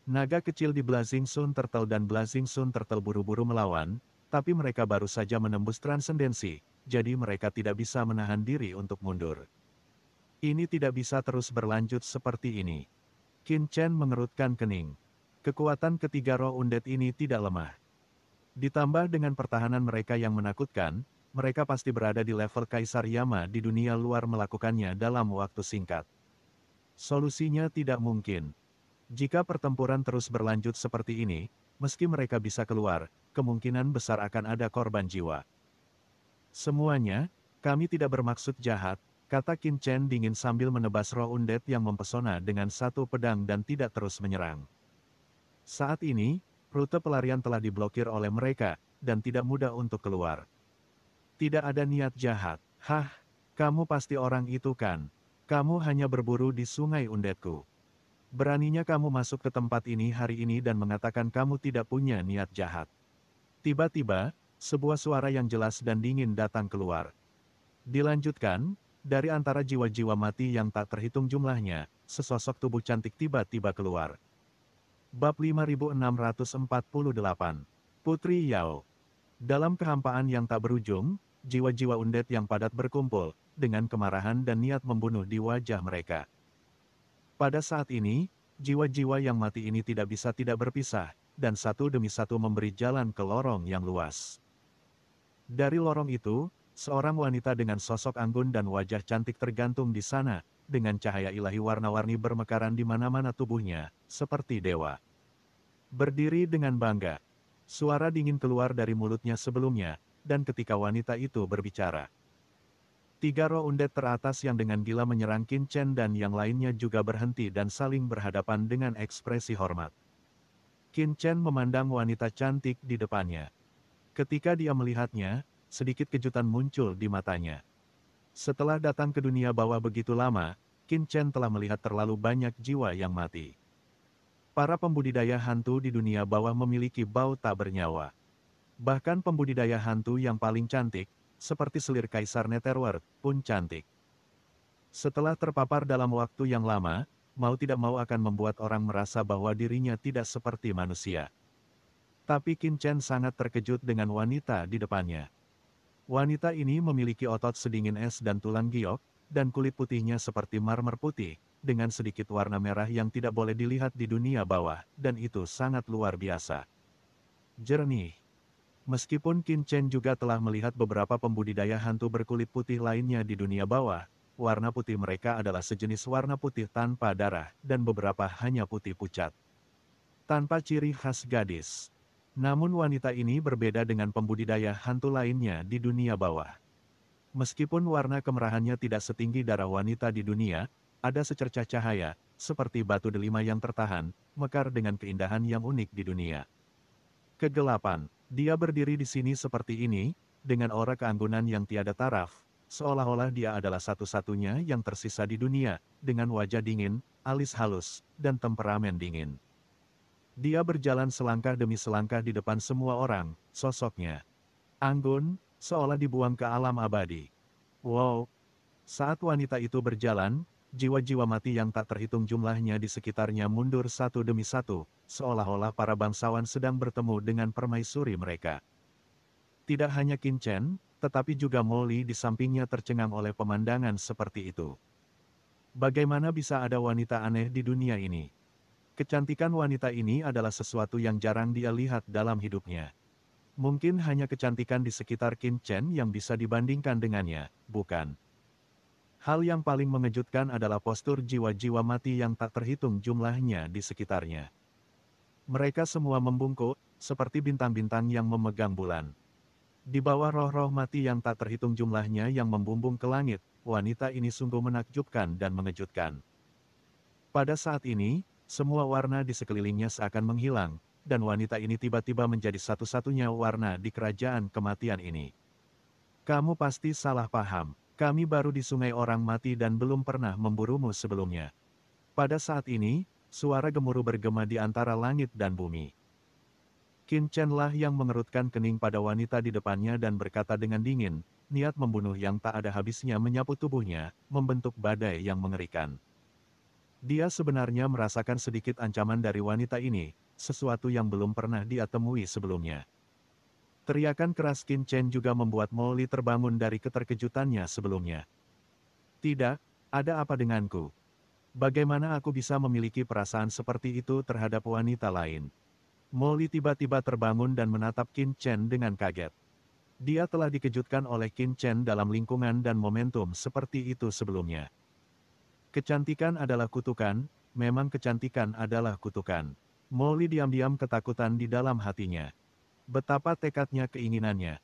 Naga kecil di Blazing Sun Turtle dan Blazing Sun Turtle buru-buru melawan, tapi mereka baru saja menembus transendensi, jadi mereka tidak bisa menahan diri untuk mundur. Ini tidak bisa terus berlanjut seperti ini. Qin Chen mengerutkan kening. Kekuatan ketiga roh undead ini tidak lemah. Ditambah dengan pertahanan mereka yang menakutkan, mereka pasti berada di level Kaisar Yama di dunia luar melakukannya dalam waktu singkat. Solusinya tidak mungkin. Jika pertempuran terus berlanjut seperti ini, meski mereka bisa keluar, kemungkinan besar akan ada korban jiwa. Semuanya, kami tidak bermaksud jahat, kata Qin Chen dingin sambil menebas roh undead yang mempesona dengan satu pedang dan tidak terus menyerang. Saat ini, rute pelarian telah diblokir oleh mereka, dan tidak mudah untuk keluar. Tidak ada niat jahat. Hah, kamu pasti orang itu kan? Kamu hanya berburu di sungai undeadku. Beraninya kamu masuk ke tempat ini hari ini dan mengatakan kamu tidak punya niat jahat. Tiba-tiba, sebuah suara yang jelas dan dingin datang keluar. Dilanjutkan, dari antara jiwa-jiwa mati yang tak terhitung jumlahnya, sesosok tubuh cantik tiba-tiba keluar. Bab 5648. Putri Yao. Dalam kehampaan yang tak berujung, jiwa-jiwa undead yang padat berkumpul, dengan kemarahan dan niat membunuh di wajah mereka. Pada saat ini, jiwa-jiwa yang mati ini tidak bisa tidak berpisah, dan satu demi satu memberi jalan ke lorong yang luas. Dari lorong itu, seorang wanita dengan sosok anggun dan wajah cantik tergantung di sana, dengan cahaya ilahi warna-warni bermekaran di mana-mana tubuhnya, seperti dewa. Berdiri dengan bangga. Suara dingin keluar dari mulutnya sebelumnya, dan ketika wanita itu berbicara. Tiga roh undead teratas yang dengan gila menyerang Qin Chen dan yang lainnya juga berhenti dan saling berhadapan dengan ekspresi hormat. Qin Chen memandang wanita cantik di depannya. Ketika dia melihatnya, sedikit kejutan muncul di matanya. Setelah datang ke dunia bawah begitu lama, Qin Chen telah melihat terlalu banyak jiwa yang mati. Para pembudidaya hantu di dunia bawah memiliki bau tak bernyawa. Bahkan pembudidaya hantu yang paling cantik, seperti selir Kaisar Netherworld, pun cantik. Setelah terpapar dalam waktu yang lama, mau tidak mau akan membuat orang merasa bahwa dirinya tidak seperti manusia. Tapi Qin Chen sangat terkejut dengan wanita di depannya. Wanita ini memiliki otot sedingin es dan tulang giok, dan kulit putihnya seperti marmer putih, dengan sedikit warna merah yang tidak boleh dilihat di dunia bawah, dan itu sangat luar biasa. Jernih. Meskipun Qin Chen juga telah melihat beberapa pembudidaya hantu berkulit putih lainnya di dunia bawah, warna putih mereka adalah sejenis warna putih tanpa darah, dan beberapa hanya putih pucat. Tanpa ciri khas gadis. Namun wanita ini berbeda dengan pembudidaya hantu lainnya di dunia bawah. Meskipun warna kemerahannya tidak setinggi darah wanita di dunia, ada secercah cahaya, seperti batu delima yang tertahan, mekar dengan keindahan yang unik di dunia. Kegelapan, dia berdiri di sini seperti ini, dengan aura keanggunan yang tiada taraf, seolah-olah dia adalah satu-satunya yang tersisa di dunia, dengan wajah dingin, alis halus, dan temperamen dingin. Dia berjalan selangkah demi selangkah di depan semua orang, sosoknya anggun, seolah dibuang ke alam abadi. Wow! Saat wanita itu berjalan, jiwa-jiwa mati yang tak terhitung jumlahnya di sekitarnya mundur satu demi satu, seolah-olah para bangsawan sedang bertemu dengan permaisuri mereka. Tidak hanya Qin Chen, tetapi juga Molly di sampingnya tercengang oleh pemandangan seperti itu. Bagaimana bisa ada wanita aneh di dunia ini? Kecantikan wanita ini adalah sesuatu yang jarang dia lihat dalam hidupnya. Mungkin hanya kecantikan di sekitar Qin Chen yang bisa dibandingkan dengannya, bukan? Hal yang paling mengejutkan adalah postur jiwa-jiwa mati yang tak terhitung jumlahnya di sekitarnya. Mereka semua membungkuk, seperti bintang-bintang yang memegang bulan. Di bawah roh-roh mati yang tak terhitung jumlahnya yang membumbung ke langit, wanita ini sungguh menakjubkan dan mengejutkan. Pada saat ini, semua warna di sekelilingnya seakan menghilang, dan wanita ini tiba-tiba menjadi satu-satunya warna di kerajaan kematian ini. Kamu pasti salah paham. Kami baru di sungai orang mati dan belum pernah memburumu sebelumnya. Pada saat ini, suara gemuruh bergema di antara langit dan bumi. Qin Chen lah yang mengerutkan kening pada wanita di depannya dan berkata dengan dingin, niat membunuh yang tak ada habisnya menyapu tubuhnya, membentuk badai yang mengerikan. Dia sebenarnya merasakan sedikit ancaman dari wanita ini, sesuatu yang belum pernah dia temui sebelumnya. Teriakan keras Qin Chen juga membuat Molly terbangun dari keterkejutannya sebelumnya. Tidak, ada apa denganku? Bagaimana aku bisa memiliki perasaan seperti itu terhadap wanita lain? Molly tiba-tiba terbangun dan menatap Qin Chen dengan kaget. Dia telah dikejutkan oleh Qin Chen dalam lingkungan dan momentum seperti itu sebelumnya. Kecantikan adalah kutukan, memang kecantikan adalah kutukan. Molly diam-diam ketakutan di dalam hatinya. Betapa tekadnya keinginannya.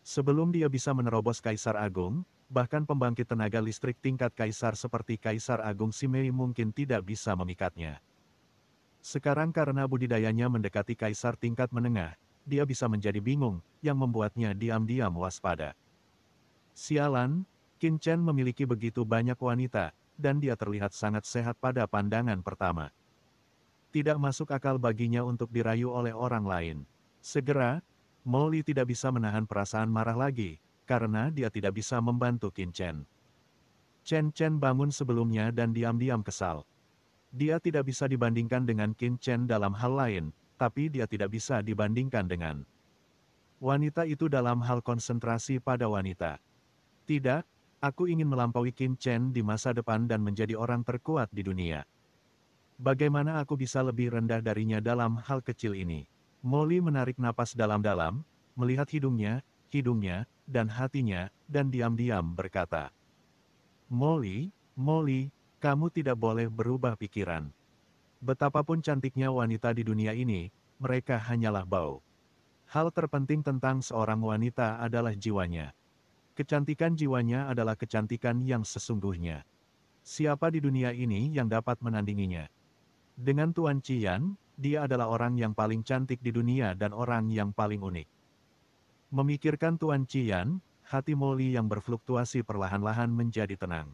Sebelum dia bisa menerobos Kaisar Agung, bahkan pembangkit tenaga listrik tingkat Kaisar seperti Kaisar Agung Simei mungkin tidak bisa memikatnya. Sekarang karena budidayanya mendekati Kaisar tingkat menengah, dia bisa menjadi bingung, yang membuatnya diam-diam waspada. Sialan, Qin Chen memiliki begitu banyak wanita, dan dia terlihat sangat sehat pada pandangan pertama. Tidak masuk akal baginya untuk dirayu oleh orang lain. Segera, Molly tidak bisa menahan perasaan marah lagi, karena dia tidak bisa membantu Qin Chen. Chen Chen bangun sebelumnya dan diam-diam kesal. Dia tidak bisa dibandingkan dengan Qin Chen dalam hal lain, tapi dia tidak bisa dibandingkan dengan wanita itu dalam hal konsentrasi pada wanita. Tidak, aku ingin melampaui Qin Chen di masa depan dan menjadi orang terkuat di dunia. Bagaimana aku bisa lebih rendah darinya dalam hal kecil ini? Molly menarik napas dalam-dalam, melihat hidungnya, dan hatinya, dan diam-diam berkata, Molly, Molly, kamu tidak boleh berubah pikiran. Betapapun cantiknya wanita di dunia ini, mereka hanyalah bau. Hal terpenting tentang seorang wanita adalah jiwanya. Kecantikan jiwanya adalah kecantikan yang sesungguhnya. Siapa di dunia ini yang dapat menandinginya? Dengan Tuan Qian, dia adalah orang yang paling cantik di dunia dan orang yang paling unik. Memikirkan Tuan Qian, hati Molly yang berfluktuasi perlahan-lahan menjadi tenang.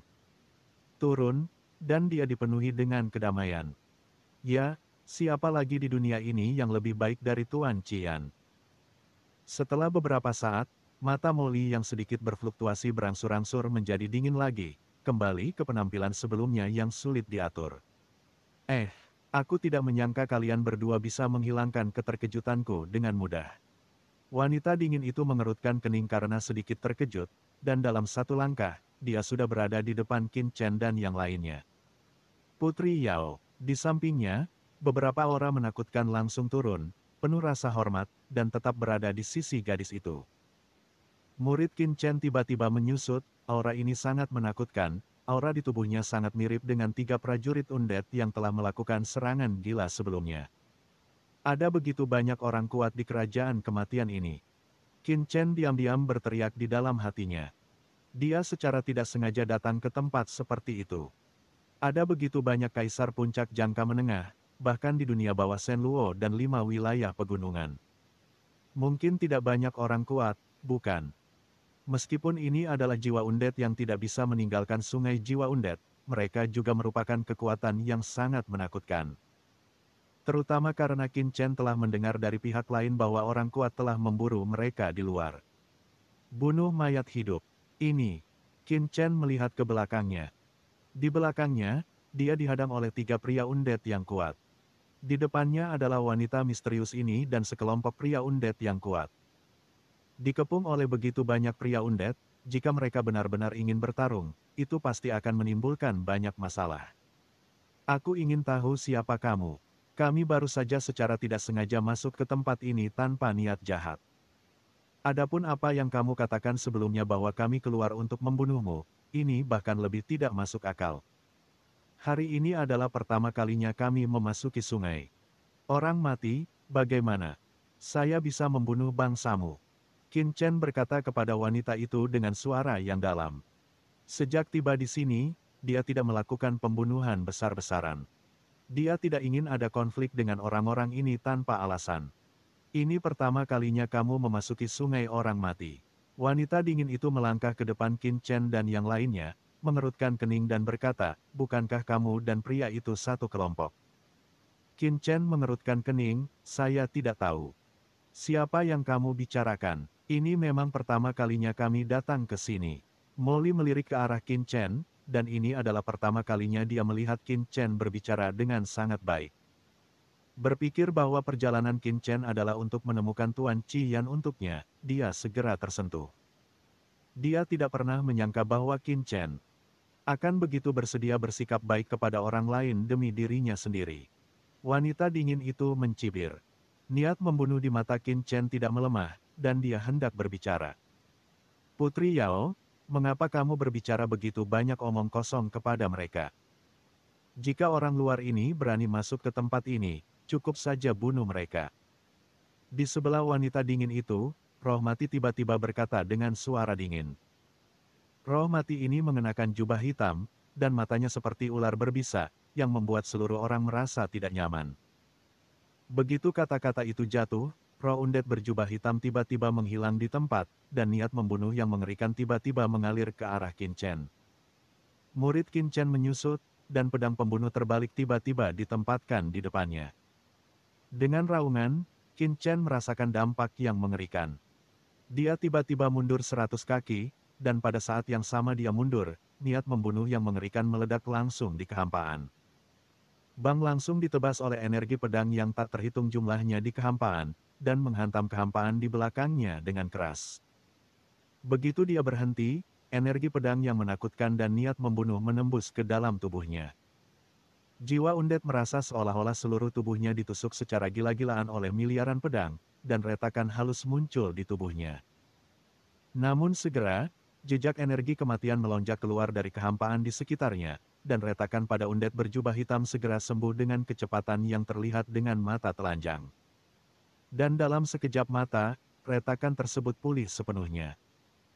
Turun, dan dia dipenuhi dengan kedamaian. Ya, siapa lagi di dunia ini yang lebih baik dari Tuan Qian? Setelah beberapa saat, mata Molly yang sedikit berfluktuasi berangsur-angsur menjadi dingin lagi, kembali ke penampilan sebelumnya yang sulit diatur. Aku tidak menyangka kalian berdua bisa menghilangkan keterkejutanku dengan mudah. Wanita dingin itu mengerutkan kening karena sedikit terkejut, dan dalam satu langkah, dia sudah berada di depan Qin Chen dan yang lainnya. Putri Yao, di sampingnya, beberapa aura menakutkan langsung turun, penuh rasa hormat, dan tetap berada di sisi gadis itu. Murid Qin Chen tiba-tiba menyusut, aura ini sangat menakutkan. Aura di tubuhnya sangat mirip dengan 3 prajurit undead yang telah melakukan serangan gila sebelumnya. Ada begitu banyak orang kuat di kerajaan kematian ini. Qin Chen diam-diam berteriak di dalam hatinya. Dia secara tidak sengaja datang ke tempat seperti itu. Ada begitu banyak kaisar puncak jangka menengah, bahkan di dunia bawah Shenluo dan 5 wilayah pegunungan. Mungkin tidak banyak orang kuat, bukan? Meskipun ini adalah jiwa undead yang tidak bisa meninggalkan sungai jiwa undead, mereka juga merupakan kekuatan yang sangat menakutkan. Terutama karena Qin Chen telah mendengar dari pihak lain bahwa orang kuat telah memburu mereka di luar. Bunuh mayat hidup. Ini. Qin Chen melihat ke belakangnya. Di belakangnya, dia dihadang oleh 3 pria undead yang kuat. Di depannya adalah wanita misterius ini dan sekelompok pria undead yang kuat. Dikepung oleh begitu banyak pria undead, jika mereka benar-benar ingin bertarung, itu pasti akan menimbulkan banyak masalah. Aku ingin tahu siapa kamu. Kami baru saja secara tidak sengaja masuk ke tempat ini tanpa niat jahat. Adapun apa yang kamu katakan sebelumnya bahwa kami keluar untuk membunuhmu, ini bahkan lebih tidak masuk akal. Hari ini adalah pertama kalinya kami memasuki sungai. Orang mati, bagaimana? Saya bisa membunuh bangsamu. Qin Chen berkata kepada wanita itu dengan suara yang dalam. Sejak tiba di sini, dia tidak melakukan pembunuhan besar-besaran. Dia tidak ingin ada konflik dengan orang-orang ini tanpa alasan. Ini pertama kalinya kamu memasuki sungai orang mati. Wanita dingin itu melangkah ke depan Qin Chen dan yang lainnya, mengerutkan kening dan berkata, bukankah kamu dan pria itu satu kelompok? Qin Chen mengerutkan kening, saya tidak tahu. Siapa yang kamu bicarakan? Ini memang pertama kalinya kami datang ke sini. Molly melirik ke arah Qin Chen, dan ini adalah pertama kalinya dia melihat Qin Chen berbicara dengan sangat baik. Berpikir bahwa perjalanan Qin Chen adalah untuk menemukan Tuan Qiyan untuknya, dia segera tersentuh. Dia tidak pernah menyangka bahwa Qin Chen akan begitu bersedia bersikap baik kepada orang lain demi dirinya sendiri. Wanita dingin itu mencibir. Niat membunuh di mata Qin Chen tidak melemah, dan dia hendak berbicara. Putri Yao, mengapa kamu berbicara begitu banyak omong kosong kepada mereka? Jika orang luar ini berani masuk ke tempat ini, cukup saja bunuh mereka. Di sebelah wanita dingin itu, roh mati tiba-tiba berkata dengan suara dingin. Roh mati ini mengenakan jubah hitam, dan matanya seperti ular berbisa, yang membuat seluruh orang merasa tidak nyaman. Begitu kata-kata itu jatuh, roh undead berjubah hitam tiba-tiba menghilang di tempat, dan niat membunuh yang mengerikan tiba-tiba mengalir ke arah Qin Chen. Murid Qin Chen menyusut, dan pedang pembunuh terbalik tiba-tiba ditempatkan di depannya. Dengan raungan, Qin Chen merasakan dampak yang mengerikan. Dia tiba-tiba mundur 100 kaki, dan pada saat yang sama dia mundur, niat membunuh yang mengerikan meledak langsung di kehampaan. Bang langsung ditebas oleh energi pedang yang tak terhitung jumlahnya di kehampaan, dan menghantam kehampaan di belakangnya dengan keras. Begitu dia berhenti, energi pedang yang menakutkan dan niat membunuh menembus ke dalam tubuhnya. Jiwa undead merasa seolah-olah seluruh tubuhnya ditusuk secara gila-gilaan oleh miliaran pedang, dan retakan halus muncul di tubuhnya. Namun segera, jejak energi kematian melonjak keluar dari kehampaan di sekitarnya, dan retakan pada undead berjubah hitam segera sembuh dengan kecepatan yang terlihat dengan mata telanjang. Dan dalam sekejap mata, retakan tersebut pulih sepenuhnya.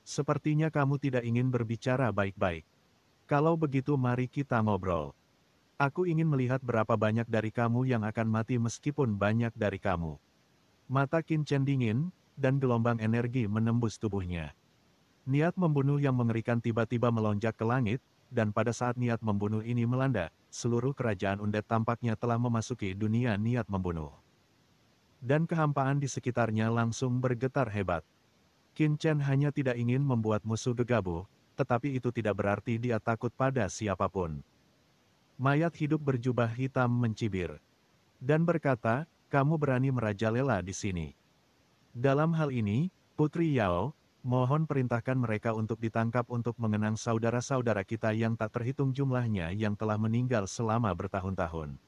Sepertinya kamu tidak ingin berbicara baik-baik. Kalau begitu mari kita ngobrol. Aku ingin melihat berapa banyak dari kamu yang akan mati meskipun banyak dari kamu. Mata Qin Chen dingin, dan gelombang energi menembus tubuhnya. Niat membunuh yang mengerikan tiba-tiba melonjak ke langit, dan pada saat niat membunuh ini melanda, seluruh kerajaan undead tampaknya telah memasuki dunia niat membunuh. Dan kehampaan di sekitarnya langsung bergetar hebat. Qin Chen hanya tidak ingin membuat musuh gegabah, tetapi itu tidak berarti dia takut pada siapapun. Mayat hidup berjubah hitam mencibir. Dan berkata, kamu berani merajalela di sini. Dalam hal ini, Putri Yao, mohon perintahkan mereka untuk ditangkap untuk mengenang saudara-saudara kita yang tak terhitung jumlahnya yang telah meninggal selama bertahun-tahun.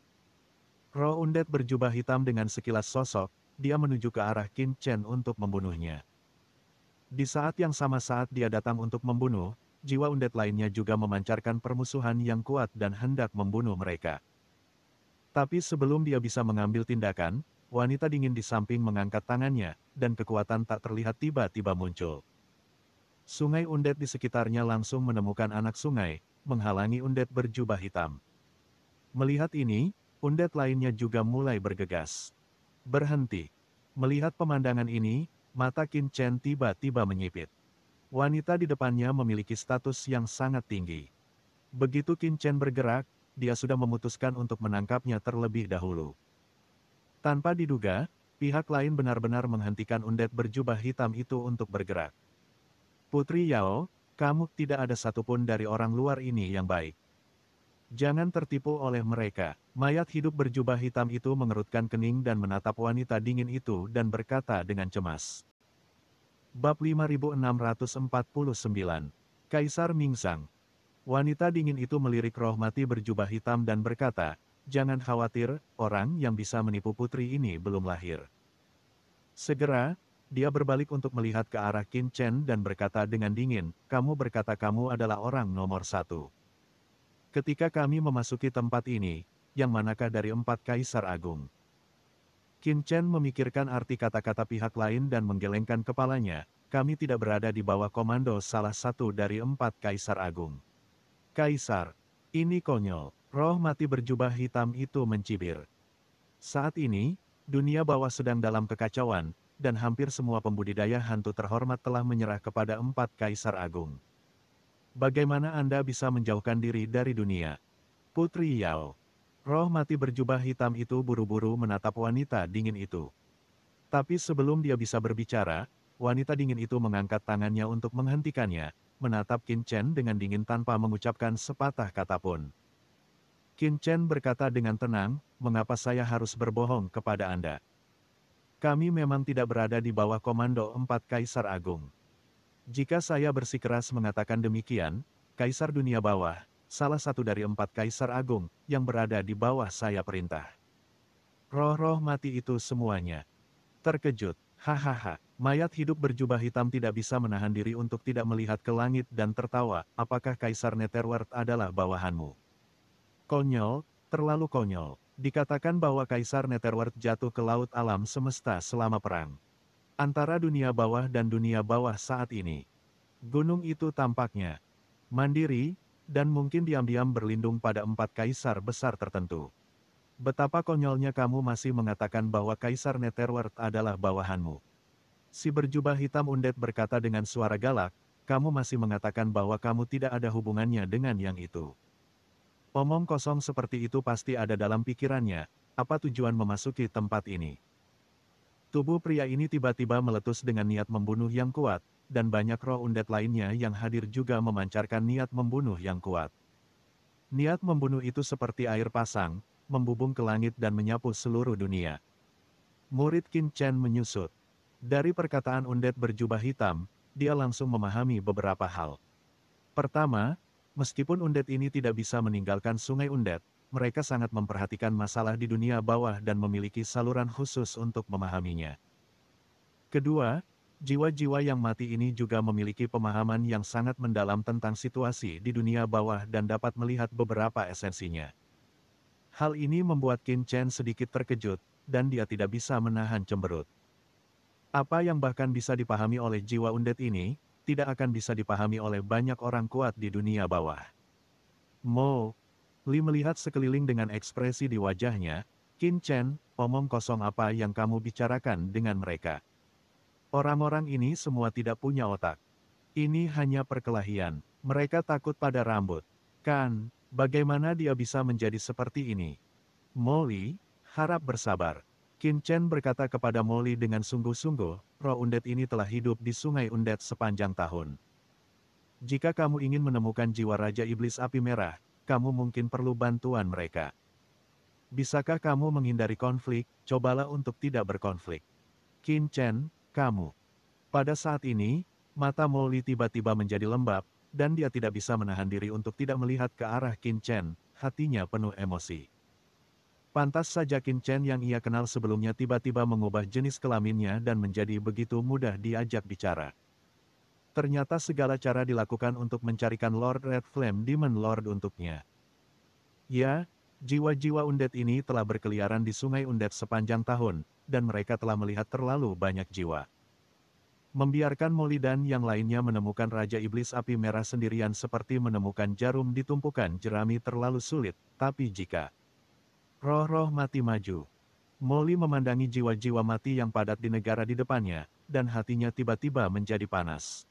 Roh undead berjubah hitam dengan sekilas sosok, dia menuju ke arah Qin Chen untuk membunuhnya. Di saat yang sama saat dia datang untuk membunuh, jiwa undead lainnya juga memancarkan permusuhan yang kuat dan hendak membunuh mereka. Tapi sebelum dia bisa mengambil tindakan, wanita dingin di samping mengangkat tangannya, dan kekuatan tak terlihat tiba-tiba muncul. Sungai undead di sekitarnya langsung menemukan anak sungai, menghalangi undead berjubah hitam. Melihat ini, undet lainnya juga mulai bergegas. Berhenti. Melihat pemandangan ini, mata Qin Chen tiba-tiba menyipit. Wanita di depannya memiliki status yang sangat tinggi. Begitu Qin Chen bergerak, dia sudah memutuskan untuk menangkapnya terlebih dahulu. Tanpa diduga, pihak lain benar-benar menghentikan undet berjubah hitam itu untuk bergerak. Putri Yao, kamu tidak ada satupun dari orang luar ini yang baik. Jangan tertipu oleh mereka. Mayat hidup berjubah hitam itu mengerutkan kening dan menatap wanita dingin itu dan berkata dengan cemas. Bab 5649. Kaisar Mingzang. Wanita dingin itu melirik roh mati berjubah hitam dan berkata, "Jangan khawatir, orang yang bisa menipu putri ini belum lahir." Segera, dia berbalik untuk melihat ke arah Qin Chen dan berkata dengan dingin, "Kamu berkata kamu adalah orang nomor 1. Ketika kami memasuki tempat ini, yang manakah dari 4 kaisar agung?" Qin Chen memikirkan arti kata-kata pihak lain dan menggelengkan kepalanya, "Kami tidak berada di bawah komando salah satu dari 4 kaisar agung." Kaisar. Ini konyol. Roh mati berjubah hitam itu mencibir. Saat ini, dunia bawah sedang dalam kekacauan, dan hampir semua pembudidaya hantu terhormat telah menyerah kepada 4 kaisar agung. Bagaimana Anda bisa menjauhkan diri dari dunia? Putri Yao. Roh mati berjubah hitam itu buru-buru menatap wanita dingin itu. Tapi sebelum dia bisa berbicara, wanita dingin itu mengangkat tangannya untuk menghentikannya, menatap Qin Chen dengan dingin tanpa mengucapkan sepatah kata pun. Qin Chen berkata dengan tenang, "Mengapa saya harus berbohong kepada Anda? Kami memang tidak berada di bawah komando 4 kaisar agung. Jika saya bersikeras mengatakan demikian, Kaisar Dunia Bawah, salah satu dari 4 kaisar agung, yang berada di bawah saya perintah." Roh-roh mati itu semuanya terkejut. Hahaha, mayat hidup berjubah hitam tidak bisa menahan diri untuk tidak melihat ke langit dan tertawa, "Apakah Kaisar Netherworld adalah bawahanmu?" Konyol, terlalu konyol. Dikatakan bahwa Kaisar Netherworld jatuh ke laut alam semesta selama perang antara dunia bawah dan dunia bawah saat ini. Gunung itu tampaknya mandiri, dan mungkin diam-diam berlindung pada 4 kaisar besar tertentu. Betapa konyolnya kamu masih mengatakan bahwa Kaisar Netherworld adalah bawahanmu. Si berjubah hitam undet berkata dengan suara galak, "Kamu masih mengatakan bahwa kamu tidak ada hubungannya dengan yang itu." Omong kosong seperti itu pasti ada dalam pikirannya, apa tujuan memasuki tempat ini? Tubuh pria ini tiba-tiba meletus dengan niat membunuh yang kuat, dan banyak roh undet lainnya yang hadir juga memancarkan niat membunuh yang kuat. Niat membunuh itu seperti air pasang, membubung ke langit dan menyapu seluruh dunia. Murid Qin Chen menyusut. Dari perkataan undet berjubah hitam, dia langsung memahami beberapa hal. Pertama, meskipun undet ini tidak bisa meninggalkan sungai undet, mereka sangat memperhatikan masalah di dunia bawah dan memiliki saluran khusus untuk memahaminya. Kedua, jiwa-jiwa yang mati ini juga memiliki pemahaman yang sangat mendalam tentang situasi di dunia bawah dan dapat melihat beberapa esensinya. Hal ini membuat Qin Chen sedikit terkejut, dan dia tidak bisa menahan cemberut. Apa yang bahkan bisa dipahami oleh jiwa undet ini, tidak akan bisa dipahami oleh banyak orang kuat di dunia bawah. Mo Li melihat sekeliling dengan ekspresi di wajahnya. "Qin Chen, omong kosong apa yang kamu bicarakan dengan mereka? Orang-orang ini semua tidak punya otak. Ini hanya perkelahian. Mereka takut pada rambut. Kan, bagaimana dia bisa menjadi seperti ini?" "Molly, harap bersabar." Qin Chen berkata kepada Molly dengan sungguh-sungguh, "Roh undet ini telah hidup di sungai undet sepanjang tahun. Jika kamu ingin menemukan jiwa Raja Iblis Api Merah, kamu mungkin perlu bantuan mereka. Bisakah kamu menghindari konflik? Cobalah untuk tidak berkonflik." "Qin Chen, kamu..." Pada saat ini, mata Molly tiba-tiba menjadi lembab, dan dia tidak bisa menahan diri untuk tidak melihat ke arah Qin Chen, hatinya penuh emosi. Pantas saja Qin Chen yang ia kenal sebelumnya tiba-tiba mengubah jenis kelaminnya dan menjadi begitu mudah diajak bicara. Ternyata segala cara dilakukan untuk mencarikan Lord Red Flame Demon Lord untuknya. Ya, jiwa-jiwa undet ini telah berkeliaran di sungai undet sepanjang tahun, dan mereka telah melihat terlalu banyak jiwa. Membiarkan Molly dan yang lainnya menemukan Raja Iblis Api Merah sendirian seperti menemukan jarum di tumpukan jerami terlalu sulit, tapi jika Roh-roh mati maju. Molly memandangi jiwa-jiwa mati yang padat di negara di depannya, dan hatinya tiba-tiba menjadi panas.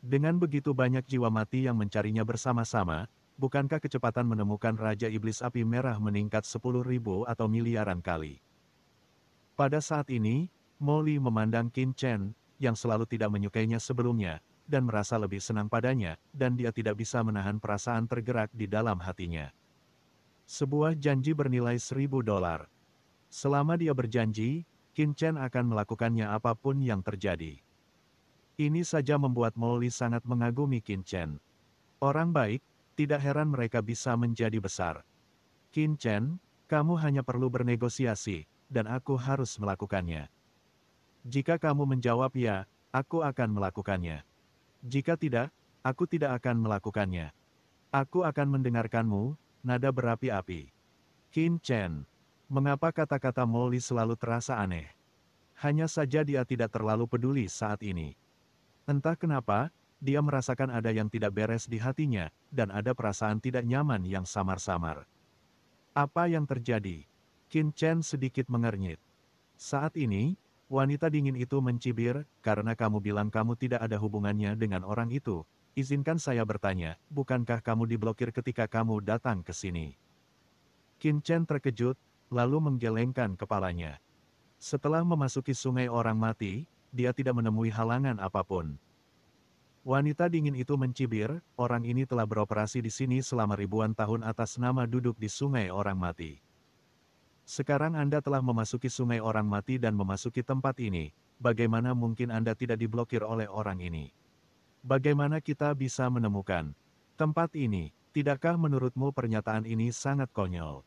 Dengan begitu banyak jiwa mati yang mencarinya bersama-sama, bukankah kecepatan menemukan Raja Iblis Api Merah meningkat 10.000 atau miliaran kali? Pada saat ini, Molly memandang Qin Chen, yang selalu tidak menyukainya sebelumnya, dan merasa lebih senang padanya, dan dia tidak bisa menahan perasaan tergerak di dalam hatinya. Sebuah janji bernilai $1.000. Selama dia berjanji, Qin Chen akan melakukannya apapun yang terjadi. Ini saja membuat Molly sangat mengagumi Qin Chen. Orang baik, tidak heran mereka bisa menjadi besar. Qin Chen, kamu hanya perlu bernegosiasi, dan aku harus melakukannya. Jika kamu menjawab ya, aku akan melakukannya. Jika tidak, aku tidak akan melakukannya. Aku akan mendengarkanmu, nada berapi-api. Qin Chen. Mengapa kata-kata Molly selalu terasa aneh? Hanya saja dia tidak terlalu peduli saat ini. Entah kenapa, dia merasakan ada yang tidak beres di hatinya, dan ada perasaan tidak nyaman yang samar-samar. Apa yang terjadi? Qin Chen sedikit mengernyit. Saat ini, wanita dingin itu mencibir, karena kamu bilang kamu tidak ada hubungannya dengan orang itu. Izinkan saya bertanya, bukankah kamu diblokir ketika kamu datang ke sini? Qin Chen terkejut, lalu menggelengkan kepalanya. Setelah memasuki sungai orang mati, dia tidak menemui halangan apapun. Wanita dingin itu mencibir, orang ini telah beroperasi di sini selama ribuan tahun atas nama duduk di sungai orang mati. Sekarang Anda telah memasuki sungai orang mati dan memasuki tempat ini, bagaimana mungkin Anda tidak diblokir oleh orang ini? Bagaimana kita bisa menemukan tempat ini? Tidakkah menurutmu pernyataan ini sangat konyol?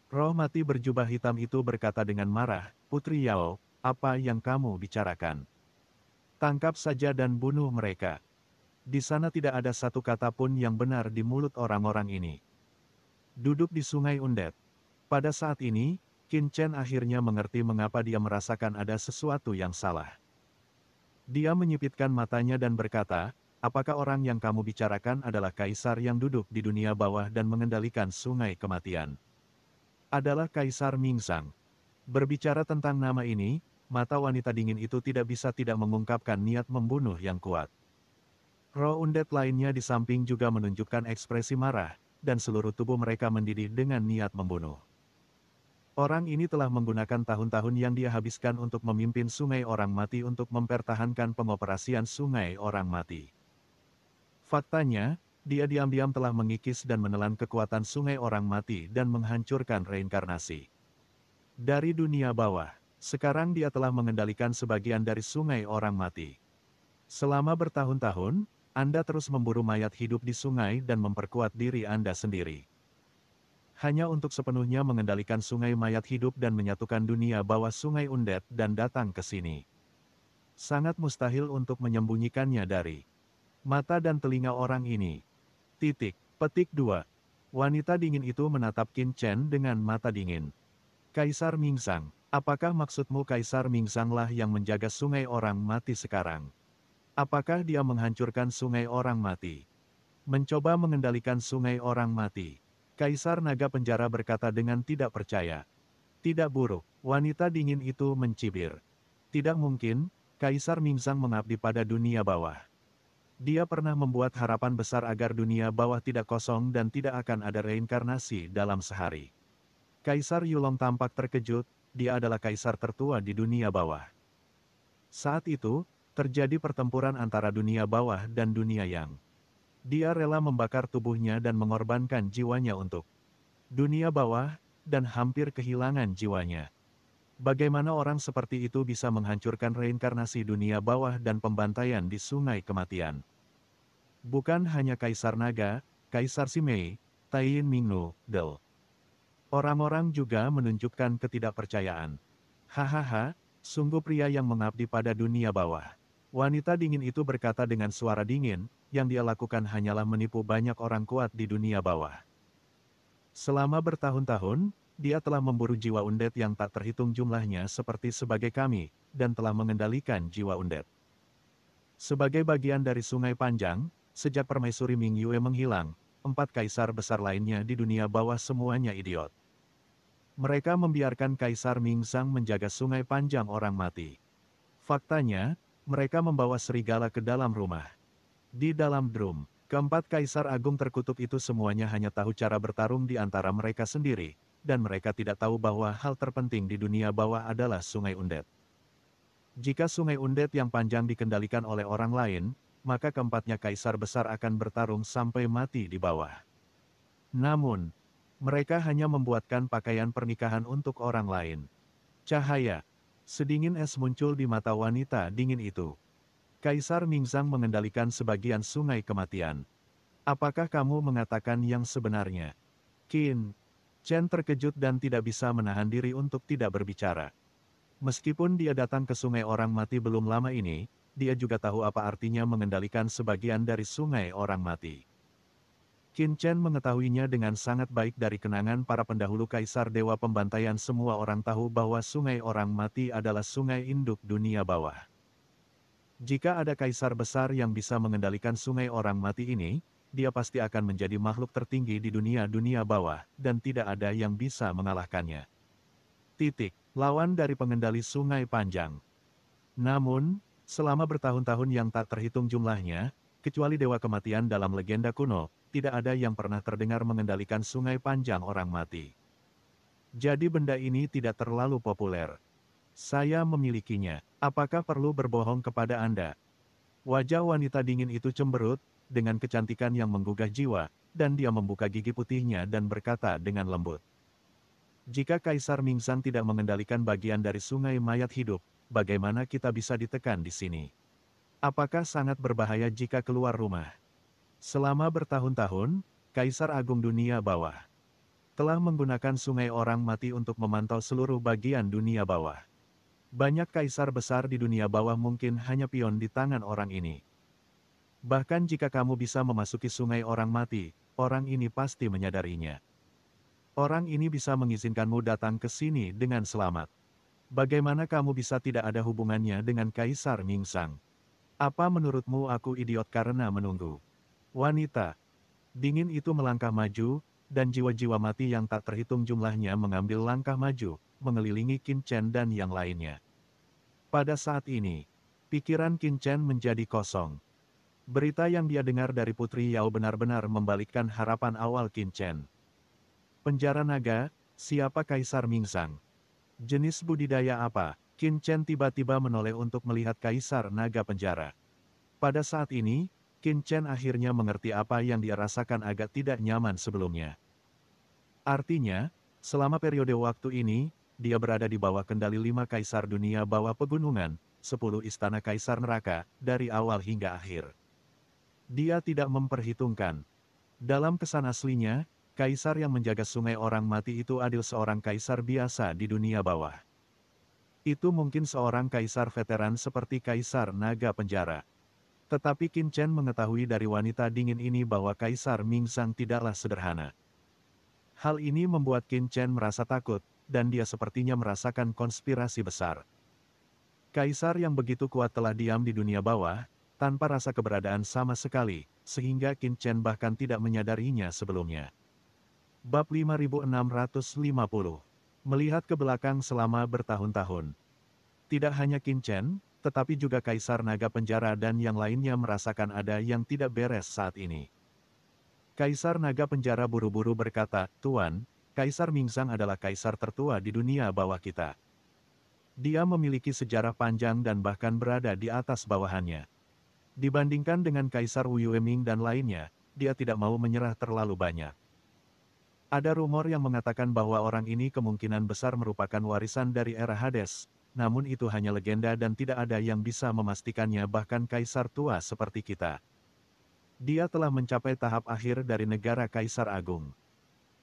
Roh mati berjubah hitam itu berkata dengan marah, Putri Yao, apa yang kamu bicarakan? Tangkap saja dan bunuh mereka. Di sana tidak ada satu kata pun yang benar di mulut orang-orang ini. Duduk di sungai Undet. Pada saat ini, Qin Chen akhirnya mengerti mengapa dia merasakan ada sesuatu yang salah. Dia menyipitkan matanya dan berkata, apakah orang yang kamu bicarakan adalah kaisar yang duduk di dunia bawah dan mengendalikan sungai kematian? Adalah Kaisar Mingsang. Berbicara tentang nama ini, mata wanita dingin itu tidak bisa tidak mengungkapkan niat membunuh yang kuat. Roh undet lainnya di samping juga menunjukkan ekspresi marah, dan seluruh tubuh mereka mendidih dengan niat membunuh. Orang ini telah menggunakan tahun-tahun yang dia habiskan untuk memimpin sungai orang mati untuk mempertahankan pengoperasian sungai orang mati. Faktanya, dia diam-diam telah mengikis dan menelan kekuatan sungai orang mati dan menghancurkan reinkarnasi. Dari dunia bawah, sekarang dia telah mengendalikan sebagian dari sungai orang mati. Selama bertahun-tahun, Anda terus memburu mayat hidup di sungai dan memperkuat diri Anda sendiri. Hanya untuk sepenuhnya mengendalikan sungai mayat hidup dan menyatukan dunia bawah sungai Undet dan datang ke sini. Sangat mustahil untuk menyembunyikannya dari mata dan telinga orang ini. Petik 2. Wanita dingin itu menatap Qin Chen dengan mata dingin. Kaisar Mingsang, apakah maksudmu Kaisar Mingsanglah yang menjaga sungai orang mati sekarang? Apakah dia menghancurkan sungai orang mati? Mencoba mengendalikan sungai orang mati. Kaisar Naga Penjara berkata dengan tidak percaya. Tidak buruk, wanita dingin itu mencibir. Tidak mungkin, Kaisar Mingsang mengabdi pada dunia bawah. Dia pernah membuat harapan besar agar dunia bawah tidak kosong dan tidak akan ada reinkarnasi dalam sehari. Kaisar Yulong tampak terkejut, dia adalah kaisar tertua di dunia bawah. Saat itu, terjadi pertempuran antara dunia bawah dan dunia yang. Dia rela membakar tubuhnya dan mengorbankan jiwanya untuk dunia bawah, dan hampir kehilangan jiwanya. Bagaimana orang seperti itu bisa menghancurkan reinkarnasi dunia bawah dan pembantaian di sungai kematian? Bukan hanya Kaisar Naga, Kaisar Simei, Taiyin Mingnu, Del. Orang-orang juga menunjukkan ketidakpercayaan. Hahaha, sungguh pria yang mengabdi pada dunia bawah. Wanita dingin itu berkata dengan suara dingin, yang dia lakukan hanyalah menipu banyak orang kuat di dunia bawah. Selama bertahun-tahun, dia telah memburu jiwa undet yang tak terhitung jumlahnya seperti sebagai kami, dan telah mengendalikan jiwa undet. Sebagai bagian dari Sungai Panjang, sejak Permaisuri Ming Yue menghilang, 4 kaisar besar lainnya di dunia bawah semuanya idiot. Mereka membiarkan Kaisar Mingzang menjaga sungai panjang orang mati. Faktanya, mereka membawa serigala ke dalam rumah. Di dalam drum, keempat Kaisar Agung terkutuk itu semuanya hanya tahu cara bertarung di antara mereka sendiri, dan mereka tidak tahu bahwa hal terpenting di dunia bawah adalah Sungai Undet. Jika Sungai Undet yang panjang dikendalikan oleh orang lain, maka keempatnya Kaisar Besar akan bertarung sampai mati di bawah. Namun, mereka hanya membuatkan pakaian pernikahan untuk orang lain. Cahaya, sedingin es muncul di mata wanita dingin itu. Kaisar Mingzang mengendalikan sebagian sungai kematian. Apakah kamu mengatakan yang sebenarnya? Qin Chen terkejut dan tidak bisa menahan diri untuk tidak berbicara. Meskipun dia datang ke sungai orang mati belum lama ini, dia juga tahu apa artinya mengendalikan sebagian dari sungai orang mati. Qin Chen mengetahuinya dengan sangat baik dari kenangan para pendahulu Kaisar Dewa Pembantaian. Semua orang tahu bahwa sungai orang mati adalah sungai induk dunia bawah. Jika ada Kaisar Besar yang bisa mengendalikan sungai orang mati ini, dia pasti akan menjadi makhluk tertinggi di dunia bawah, dan tidak ada yang bisa mengalahkannya. Lawan dari pengendali sungai panjang. Namun, selama bertahun-tahun yang tak terhitung jumlahnya, kecuali Dewa Kematian dalam legenda kuno, tidak ada yang pernah terdengar mengendalikan sungai panjang orang mati. Jadi benda ini tidak terlalu populer. Saya memilikinya. Apakah perlu berbohong kepada Anda? Wajah wanita dingin itu cemberut, dengan kecantikan yang menggugah jiwa, dan dia membuka gigi putihnya dan berkata dengan lembut. Jika Kaisar Mingzang tidak mengendalikan bagian dari sungai mayat hidup, bagaimana kita bisa ditekan di sini? Apakah sangat berbahaya jika keluar rumah? Selama bertahun-tahun, Kaisar Agung Dunia Bawah telah menggunakan sungai orang mati untuk memantau seluruh bagian dunia bawah. Banyak Kaisar besar di dunia bawah mungkin hanya pion di tangan orang ini. Bahkan jika kamu bisa memasuki sungai orang mati, orang ini pasti menyadarinya. Orang ini bisa mengizinkanmu datang ke sini dengan selamat. Bagaimana kamu bisa tidak ada hubungannya dengan Kaisar Mingzang? Apa menurutmu aku idiot karena menunggu? Wanita dingin itu melangkah maju, dan jiwa-jiwa mati yang tak terhitung jumlahnya mengambil langkah maju, mengelilingi Qin Chen dan yang lainnya. Pada saat ini, pikiran Qin Chen menjadi kosong. Berita yang dia dengar dari Putri Yao benar-benar membalikkan harapan awal Qin Chen. Penjara naga, siapa Kaisar Mingzang? Jenis budidaya apa? Qin Chen tiba-tiba menoleh untuk melihat Kaisar Naga Penjara. Pada saat ini, Qin Chen akhirnya mengerti apa yang dia rasakan agak tidak nyaman sebelumnya. Artinya, selama periode waktu ini, dia berada di bawah kendali 5 Kaisar Dunia Bawah Pegunungan, 10 Istana Kaisar Neraka, dari awal hingga akhir. Dia tidak memperhitungkan. Dalam kesan aslinya, Kaisar yang menjaga sungai orang mati itu adalah seorang Kaisar biasa di dunia bawah. Itu mungkin seorang Kaisar veteran seperti Kaisar Naga Penjara. Tetapi Qin Chen mengetahui dari wanita dingin ini bahwa Kaisar Mingzang tidaklah sederhana. Hal ini membuat Qin Chen merasa takut, dan dia sepertinya merasakan konspirasi besar. Kaisar yang begitu kuat telah diam di dunia bawah, tanpa rasa keberadaan sama sekali, sehingga Qin Chen bahkan tidak menyadarinya sebelumnya. Bab 5650. Melihat ke belakang selama bertahun-tahun. Tidak hanya Qin Chen, tetapi juga Kaisar Naga Penjara dan yang lainnya merasakan ada yang tidak beres saat ini. Kaisar Naga Penjara buru-buru berkata, "Tuan, Kaisar Mingzang adalah kaisar tertua di dunia bawah kita. Dia memiliki sejarah panjang dan bahkan berada di atas bawahannya. Dibandingkan dengan Kaisar Wu Yueming dan lainnya, dia tidak mau menyerah terlalu banyak. Ada rumor yang mengatakan bahwa orang ini kemungkinan besar merupakan warisan dari era Hades, namun itu hanya legenda dan tidak ada yang bisa memastikannya bahkan kaisar tua seperti kita. Dia telah mencapai tahap akhir dari negara Kaisar Agung.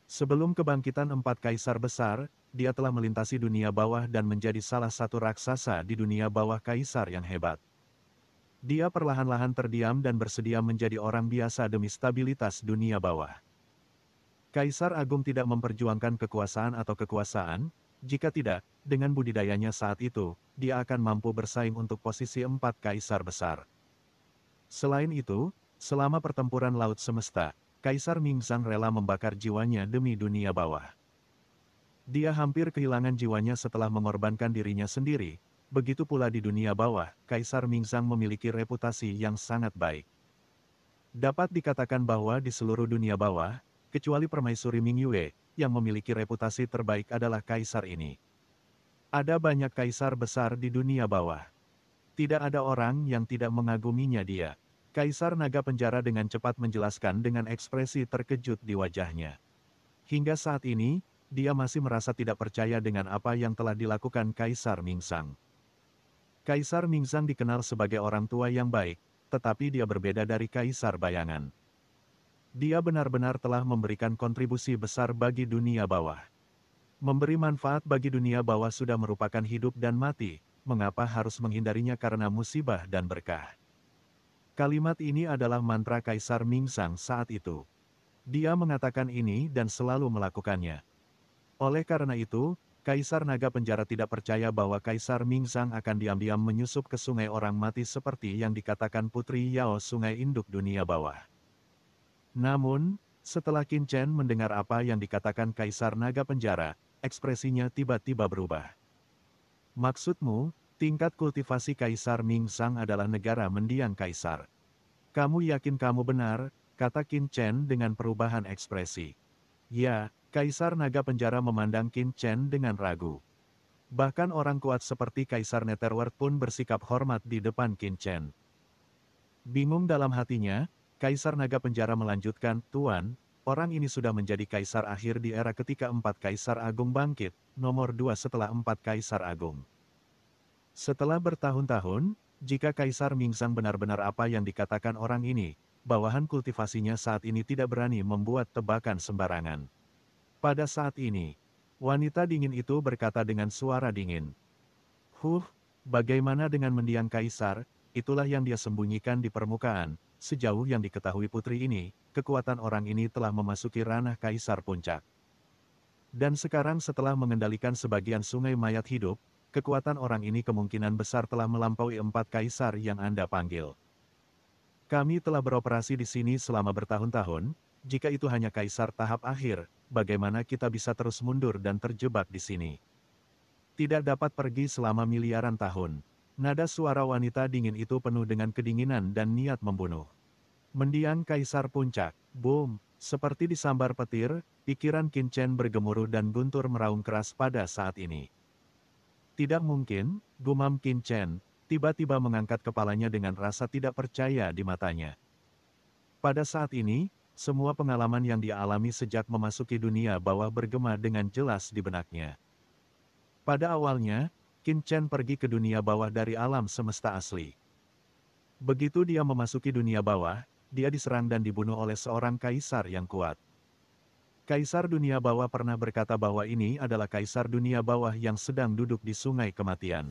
Sebelum kebangkitan 4 kaisar besar, dia telah melintasi dunia bawah dan menjadi salah satu raksasa di dunia bawah kaisar yang hebat. Dia perlahan-lahan terdiam dan bersedia menjadi orang biasa demi stabilitas dunia bawah. Kaisar Agung tidak memperjuangkan kekuasaan atau kekuasaan, jika tidak, dengan budidayanya saat itu, dia akan mampu bersaing untuk posisi 4 kaisar besar. Selain itu, selama pertempuran Laut Semesta, Kaisar Mingzang rela membakar jiwanya demi dunia bawah. Dia hampir kehilangan jiwanya setelah mengorbankan dirinya sendiri, begitu pula di dunia bawah, Kaisar Mingzang memiliki reputasi yang sangat baik. Dapat dikatakan bahwa di seluruh dunia bawah, kecuali Permaisuri Mingyue, yang memiliki reputasi terbaik adalah Kaisar ini. Ada banyak kaisar besar di dunia bawah. Tidak ada orang yang tidak mengaguminya dia. Kaisar Naga Penjara dengan cepat menjelaskan dengan ekspresi terkejut di wajahnya. Hingga saat ini, dia masih merasa tidak percaya dengan apa yang telah dilakukan Kaisar Mingzang. Kaisar Mingzang dikenal sebagai orang tua yang baik, tetapi dia berbeda dari Kaisar Bayangan. Dia benar-benar telah memberikan kontribusi besar bagi dunia bawah. Memberi manfaat bagi dunia bawah sudah merupakan hidup dan mati, mengapa harus menghindarinya karena musibah dan berkah. Kalimat ini adalah mantra Kaisar Mingzang saat itu. Dia mengatakan ini dan selalu melakukannya. Oleh karena itu, Kaisar Naga Penjara tidak percaya bahwa Kaisar Mingzang akan diam-diam menyusup ke sungai orang mati seperti yang dikatakan Putri Yao Sungai Induk Dunia Bawah. Namun, setelah Qin Chen mendengar apa yang dikatakan Kaisar Naga Penjara, ekspresinya tiba-tiba berubah. Maksudmu, tingkat kultivasi Kaisar Mingzang adalah negara mendiang Kaisar. Kamu yakin kamu benar, kata Qin Chen dengan perubahan ekspresi. Ya, Kaisar Naga Penjara memandang Qin Chen dengan ragu. Bahkan orang kuat seperti Kaisar Netherworld pun bersikap hormat di depan Qin Chen. Bingung dalam hatinya, Kaisar Naga Penjara melanjutkan, Tuan, orang ini sudah menjadi Kaisar akhir di era ketika 4 Kaisar Agung bangkit, nomor 2 setelah 4 Kaisar Agung. Setelah bertahun-tahun, jika Kaisar Mingzang benar-benar apa yang dikatakan orang ini, bawahan kultivasinya saat ini tidak berani membuat tebakan sembarangan. Pada saat ini, wanita dingin itu berkata dengan suara dingin. Bagaimana dengan mendiang Kaisar, itulah yang dia sembunyikan di permukaan. Sejauh yang diketahui putri ini, kekuatan orang ini telah memasuki ranah Kaisar Puncak. Dan sekarang setelah mengendalikan sebagian sungai mayat hidup, kekuatan orang ini kemungkinan besar telah melampaui 4 Kaisar yang Anda panggil. Kami telah beroperasi di sini selama bertahun-tahun, jika itu hanya Kaisar tahap akhir, bagaimana kita bisa terus mundur dan terjebak di sini? Tidak dapat pergi selama miliaran tahun. Nada suara wanita dingin itu penuh dengan kedinginan dan niat membunuh. Mendiang Kaisar Puncak, boom, seperti disambar petir, pikiran Qin Chen bergemuruh dan guntur meraung keras pada saat ini. Tidak mungkin, gumam Qin Chen, tiba-tiba mengangkat kepalanya dengan rasa tidak percaya di matanya. Pada saat ini, semua pengalaman yang dia alami sejak memasuki dunia bawah bergema dengan jelas di benaknya. Pada awalnya, Qin Chen pergi ke dunia bawah dari alam semesta asli. Begitu dia memasuki dunia bawah, dia diserang dan dibunuh oleh seorang kaisar yang kuat. Kaisar dunia bawah pernah berkata bahwa ini adalah kaisar dunia bawah yang sedang duduk di sungai kematian.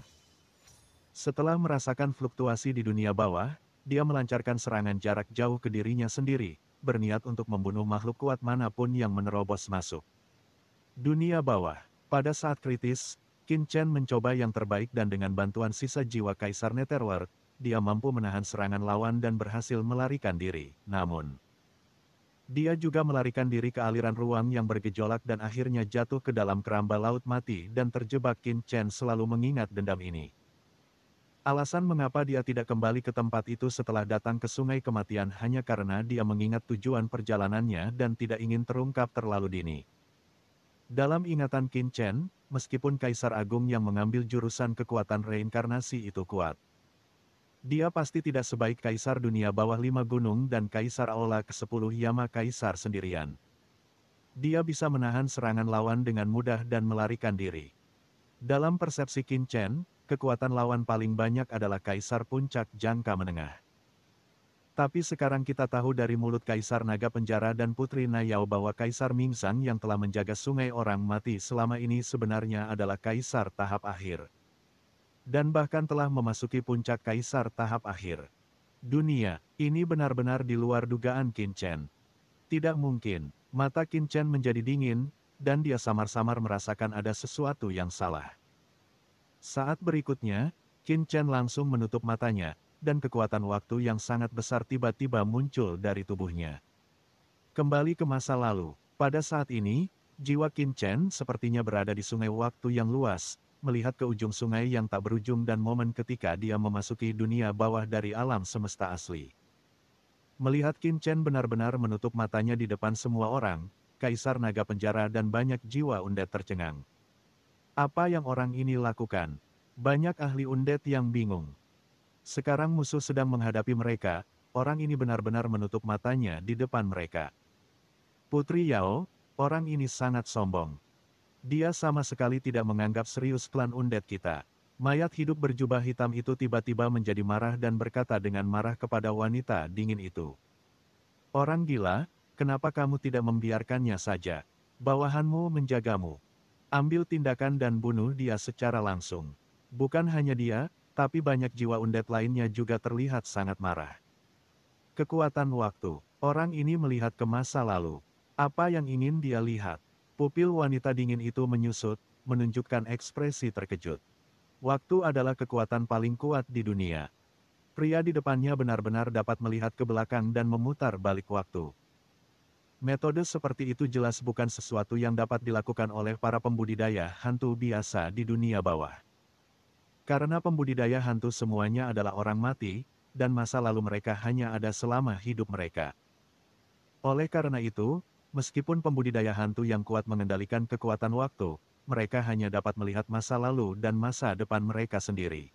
Setelah merasakan fluktuasi di dunia bawah, dia melancarkan serangan jarak jauh ke dirinya sendiri, berniat untuk membunuh makhluk kuat manapun yang menerobos masuk. Dunia bawah. Pada saat kritis, Qin Chen mencoba yang terbaik dan dengan bantuan sisa jiwa Kaisar Netherworld, dia mampu menahan serangan lawan dan berhasil melarikan diri. Namun, dia juga melarikan diri ke aliran ruang yang bergejolak dan akhirnya jatuh ke dalam keramba laut mati dan terjebak. Qin Chen selalu mengingat dendam ini. Alasan mengapa dia tidak kembali ke tempat itu setelah datang ke sungai kematian hanya karena dia mengingat tujuan perjalanannya dan tidak ingin terungkap terlalu dini. Dalam ingatan Qin Chen, meskipun Kaisar Agung yang mengambil jurusan kekuatan reinkarnasi itu kuat, dia pasti tidak sebaik Kaisar Dunia Bawah 5 Gunung dan Kaisar Aula ke-10 Yama Kaisar sendirian. Dia bisa menahan serangan lawan dengan mudah dan melarikan diri. Dalam persepsi Qin Chen, kekuatan lawan paling banyak adalah Kaisar Puncak Jangka Menengah. Tapi sekarang kita tahu dari mulut Kaisar Naga Penjara dan Putri Nayao bahwa Kaisar Mingzang yang telah menjaga sungai orang mati selama ini sebenarnya adalah Kaisar tahap akhir. Dan bahkan telah memasuki puncak Kaisar tahap akhir. Dunia, ini benar-benar di luar dugaan Qin Chen. Tidak mungkin, mata Qin Chen menjadi dingin, dan dia samar-samar merasakan ada sesuatu yang salah. Saat berikutnya, Qin Chen langsung menutup matanya, dan kekuatan waktu yang sangat besar tiba-tiba muncul dari tubuhnya. Kembali ke masa lalu, pada saat ini, Jiwa Qin Chen sepertinya berada di sungai waktu yang luas, melihat ke ujung sungai yang tak berujung dan momen ketika dia memasuki dunia bawah dari alam semesta asli. Melihat Qin Chen benar-benar menutup matanya di depan semua orang, Kaisar Naga Penjara dan banyak jiwa undead tercengang. Apa yang orang ini lakukan? Banyak ahli undead yang bingung. Sekarang musuh sedang menghadapi mereka, orang ini benar-benar menutup matanya di depan mereka. Putri Yao, orang ini sangat sombong. Dia sama sekali tidak menganggap serius klan undead kita. Mayat hidup berjubah hitam itu tiba-tiba menjadi marah dan berkata dengan marah kepada wanita dingin itu. Orang gila, kenapa kamu tidak membiarkannya saja? Bawahanmu menjagamu. Ambil tindakan dan bunuh dia secara langsung. Bukan hanya dia, tapi banyak jiwa undead lainnya juga terlihat sangat marah. Kekuatan waktu. Orang ini melihat ke masa lalu. Apa yang ingin dia lihat? Pupil wanita dingin itu menyusut, menunjukkan ekspresi terkejut. Waktu adalah kekuatan paling kuat di dunia. Pria di depannya benar-benar dapat melihat ke belakang dan memutar balik waktu. Metode seperti itu jelas bukan sesuatu yang dapat dilakukan oleh para pembudidaya hantu biasa di dunia bawah. Karena pembudidaya hantu semuanya adalah orang mati, dan masa lalu mereka hanya ada selama hidup mereka. Oleh karena itu, meskipun pembudidaya hantu yang kuat mengendalikan kekuatan waktu, mereka hanya dapat melihat masa lalu dan masa depan mereka sendiri.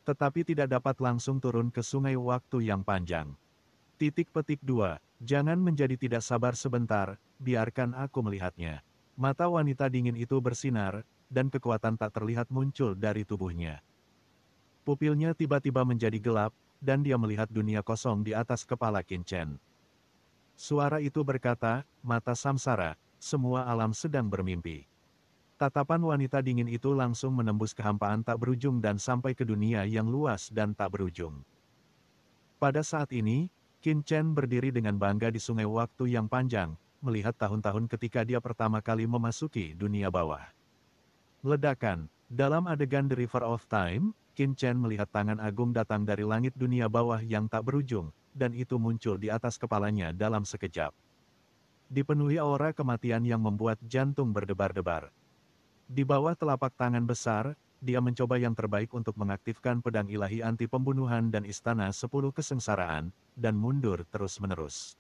Tetapi tidak dapat langsung turun ke sungai waktu yang panjang. Petik 2. Jangan menjadi tidak sabar sebentar, biarkan aku melihatnya. Mata wanita dingin itu bersinar, dan kekuatan tak terlihat muncul dari tubuhnya. Pupilnya tiba-tiba menjadi gelap, dan dia melihat dunia kosong di atas kepala Qin Chen. Suara itu berkata, mata samsara, semua alam sedang bermimpi. Tatapan wanita dingin itu langsung menembus kehampaan tak berujung dan sampai ke dunia yang luas dan tak berujung. Pada saat ini, Qin Chen berdiri dengan bangga di sungai waktu yang panjang, melihat tahun-tahun ketika dia pertama kali memasuki dunia bawah. Ledakan. Dalam adegan The River of Time, Qin Chen melihat tangan agung datang dari langit dunia bawah yang tak berujung, dan itu muncul di atas kepalanya dalam sekejap. Dipenuhi aura kematian yang membuat jantung berdebar-debar. Di bawah telapak tangan besar, dia mencoba yang terbaik untuk mengaktifkan pedang ilahi anti pembunuhan dan istana 10 kesengsaraan, dan mundur terus-menerus.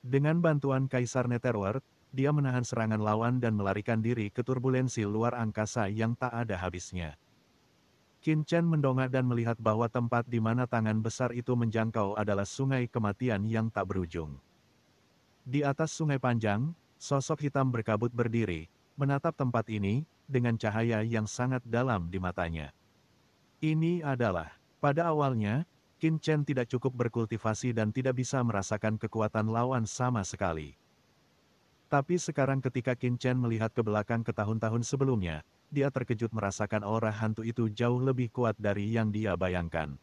Dengan bantuan Kaisar Netherworld, dia menahan serangan lawan dan melarikan diri ke turbulensi luar angkasa yang tak ada habisnya. Qin Chen mendongak dan melihat bahwa tempat di mana tangan besar itu menjangkau adalah sungai kematian yang tak berujung. Di atas sungai panjang, sosok hitam berkabut berdiri, menatap tempat ini, dengan cahaya yang sangat dalam di matanya. Ini adalah, pada awalnya, Qin Chen tidak cukup berkultivasi dan tidak bisa merasakan kekuatan lawan sama sekali. Tapi sekarang ketika Qin Chen melihat ke belakang ke tahun-tahun sebelumnya, dia terkejut merasakan aura hantu itu jauh lebih kuat dari yang dia bayangkan.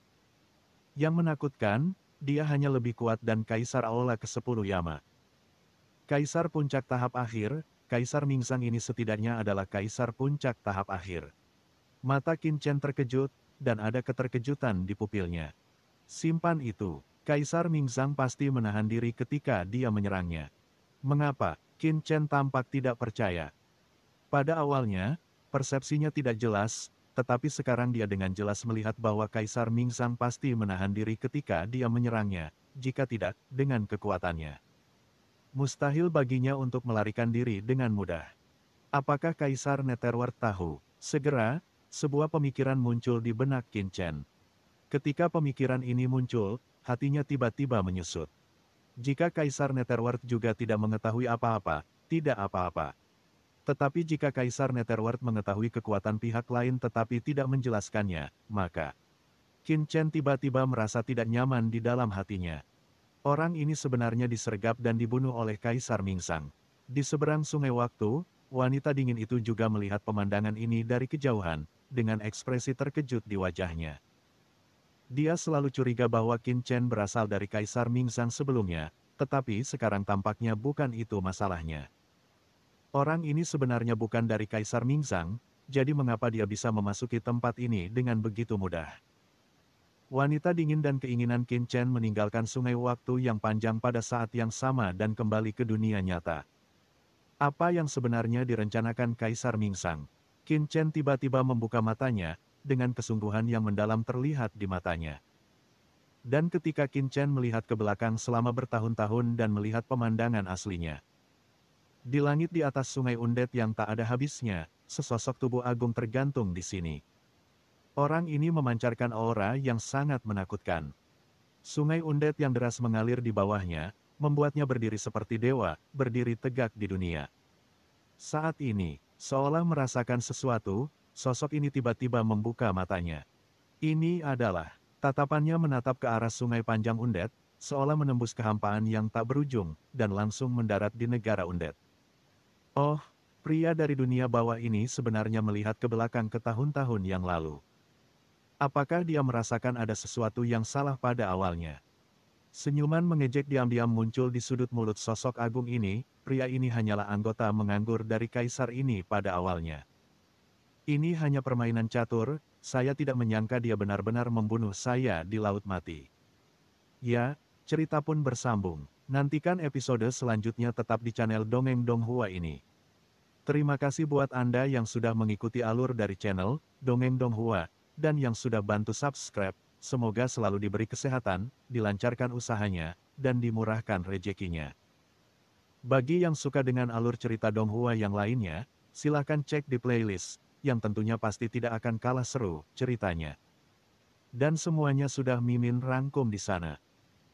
Yang menakutkan, dia hanya lebih kuat dan Kaisar Aula ke-10 Yama. Kaisar puncak tahap akhir, Kaisar Mingzang ini setidaknya adalah Kaisar puncak tahap akhir. Mata Qin Chen terkejut, dan ada keterkejutan di pupilnya. Simpan itu, Kaisar Mingzang pasti menahan diri ketika dia menyerangnya. Mengapa? Qin Chen tampak tidak percaya. Pada awalnya, persepsinya tidak jelas, tetapi sekarang dia dengan jelas melihat bahwa Kaisar Mingzang pasti menahan diri ketika dia menyerangnya, jika tidak, dengan kekuatannya. Mustahil baginya untuk melarikan diri dengan mudah. Apakah Kaisar Netherworld tahu? Segera, sebuah pemikiran muncul di benak Qin Chen. Ketika pemikiran ini muncul, hatinya tiba-tiba menyusut. Jika Kaisar Netherworld juga tidak mengetahui apa-apa, tidak apa-apa. Tetapi jika Kaisar Netherworld mengetahui kekuatan pihak lain tetapi tidak menjelaskannya, maka Qin Chen tiba-tiba merasa tidak nyaman di dalam hatinya. Orang ini sebenarnya disergap dan dibunuh oleh Kaisar Mingzang. Di seberang sungai waktu, wanita dingin itu juga melihat pemandangan ini dari kejauhan, dengan ekspresi terkejut di wajahnya. Dia selalu curiga bahwa Qin Chen berasal dari Kaisar Mingzang sebelumnya, tetapi sekarang tampaknya bukan itu masalahnya. Orang ini sebenarnya bukan dari Kaisar Mingzang, jadi mengapa dia bisa memasuki tempat ini dengan begitu mudah? Wanita dingin dan keinginan Qin Chen meninggalkan sungai waktu yang panjang pada saat yang sama dan kembali ke dunia nyata. Apa yang sebenarnya direncanakan Kaisar Mingsang? Qin Chen tiba-tiba membuka matanya, dengan kesungguhan yang mendalam terlihat di matanya. Dan ketika Qin Chen melihat ke belakang selama bertahun-tahun dan melihat pemandangan aslinya. Di langit di atas sungai Undet yang tak ada habisnya, sesosok tubuh agung tergantung di sini. Orang ini memancarkan aura yang sangat menakutkan. Sungai Undet yang deras mengalir di bawahnya, membuatnya berdiri seperti dewa, berdiri tegak di dunia. Saat ini, seolah merasakan sesuatu, sosok ini tiba-tiba membuka matanya. Ini adalah, tatapannya menatap ke arah sungai panjang Undet, seolah menembus kehampaan yang tak berujung, dan langsung mendarat di negara Undet. Oh, pria dari dunia bawah ini sebenarnya melihat ke belakang ke tahun-tahun yang lalu. Apakah dia merasakan ada sesuatu yang salah pada awalnya? Senyuman mengejek diam-diam muncul di sudut mulut sosok agung ini, pria ini hanyalah anggota menganggur dari kaisar ini pada awalnya. Ini hanya permainan catur, saya tidak menyangka dia benar-benar membunuh saya di Laut Mati. Ya, cerita pun bersambung. Nantikan episode selanjutnya tetap di channel Dongeng Donghua ini. Terima kasih buat Anda yang sudah mengikuti alur dari channel Dongeng Donghua, dan yang sudah bantu subscribe. Semoga selalu diberi kesehatan, dilancarkan usahanya, dan dimurahkan rezekinya. Bagi yang suka dengan alur cerita Donghua yang lainnya, silakan cek di playlist, yang tentunya pasti tidak akan kalah seru ceritanya. Dan semuanya sudah Mimin rangkum di sana.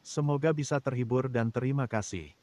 Semoga bisa terhibur dan terima kasih.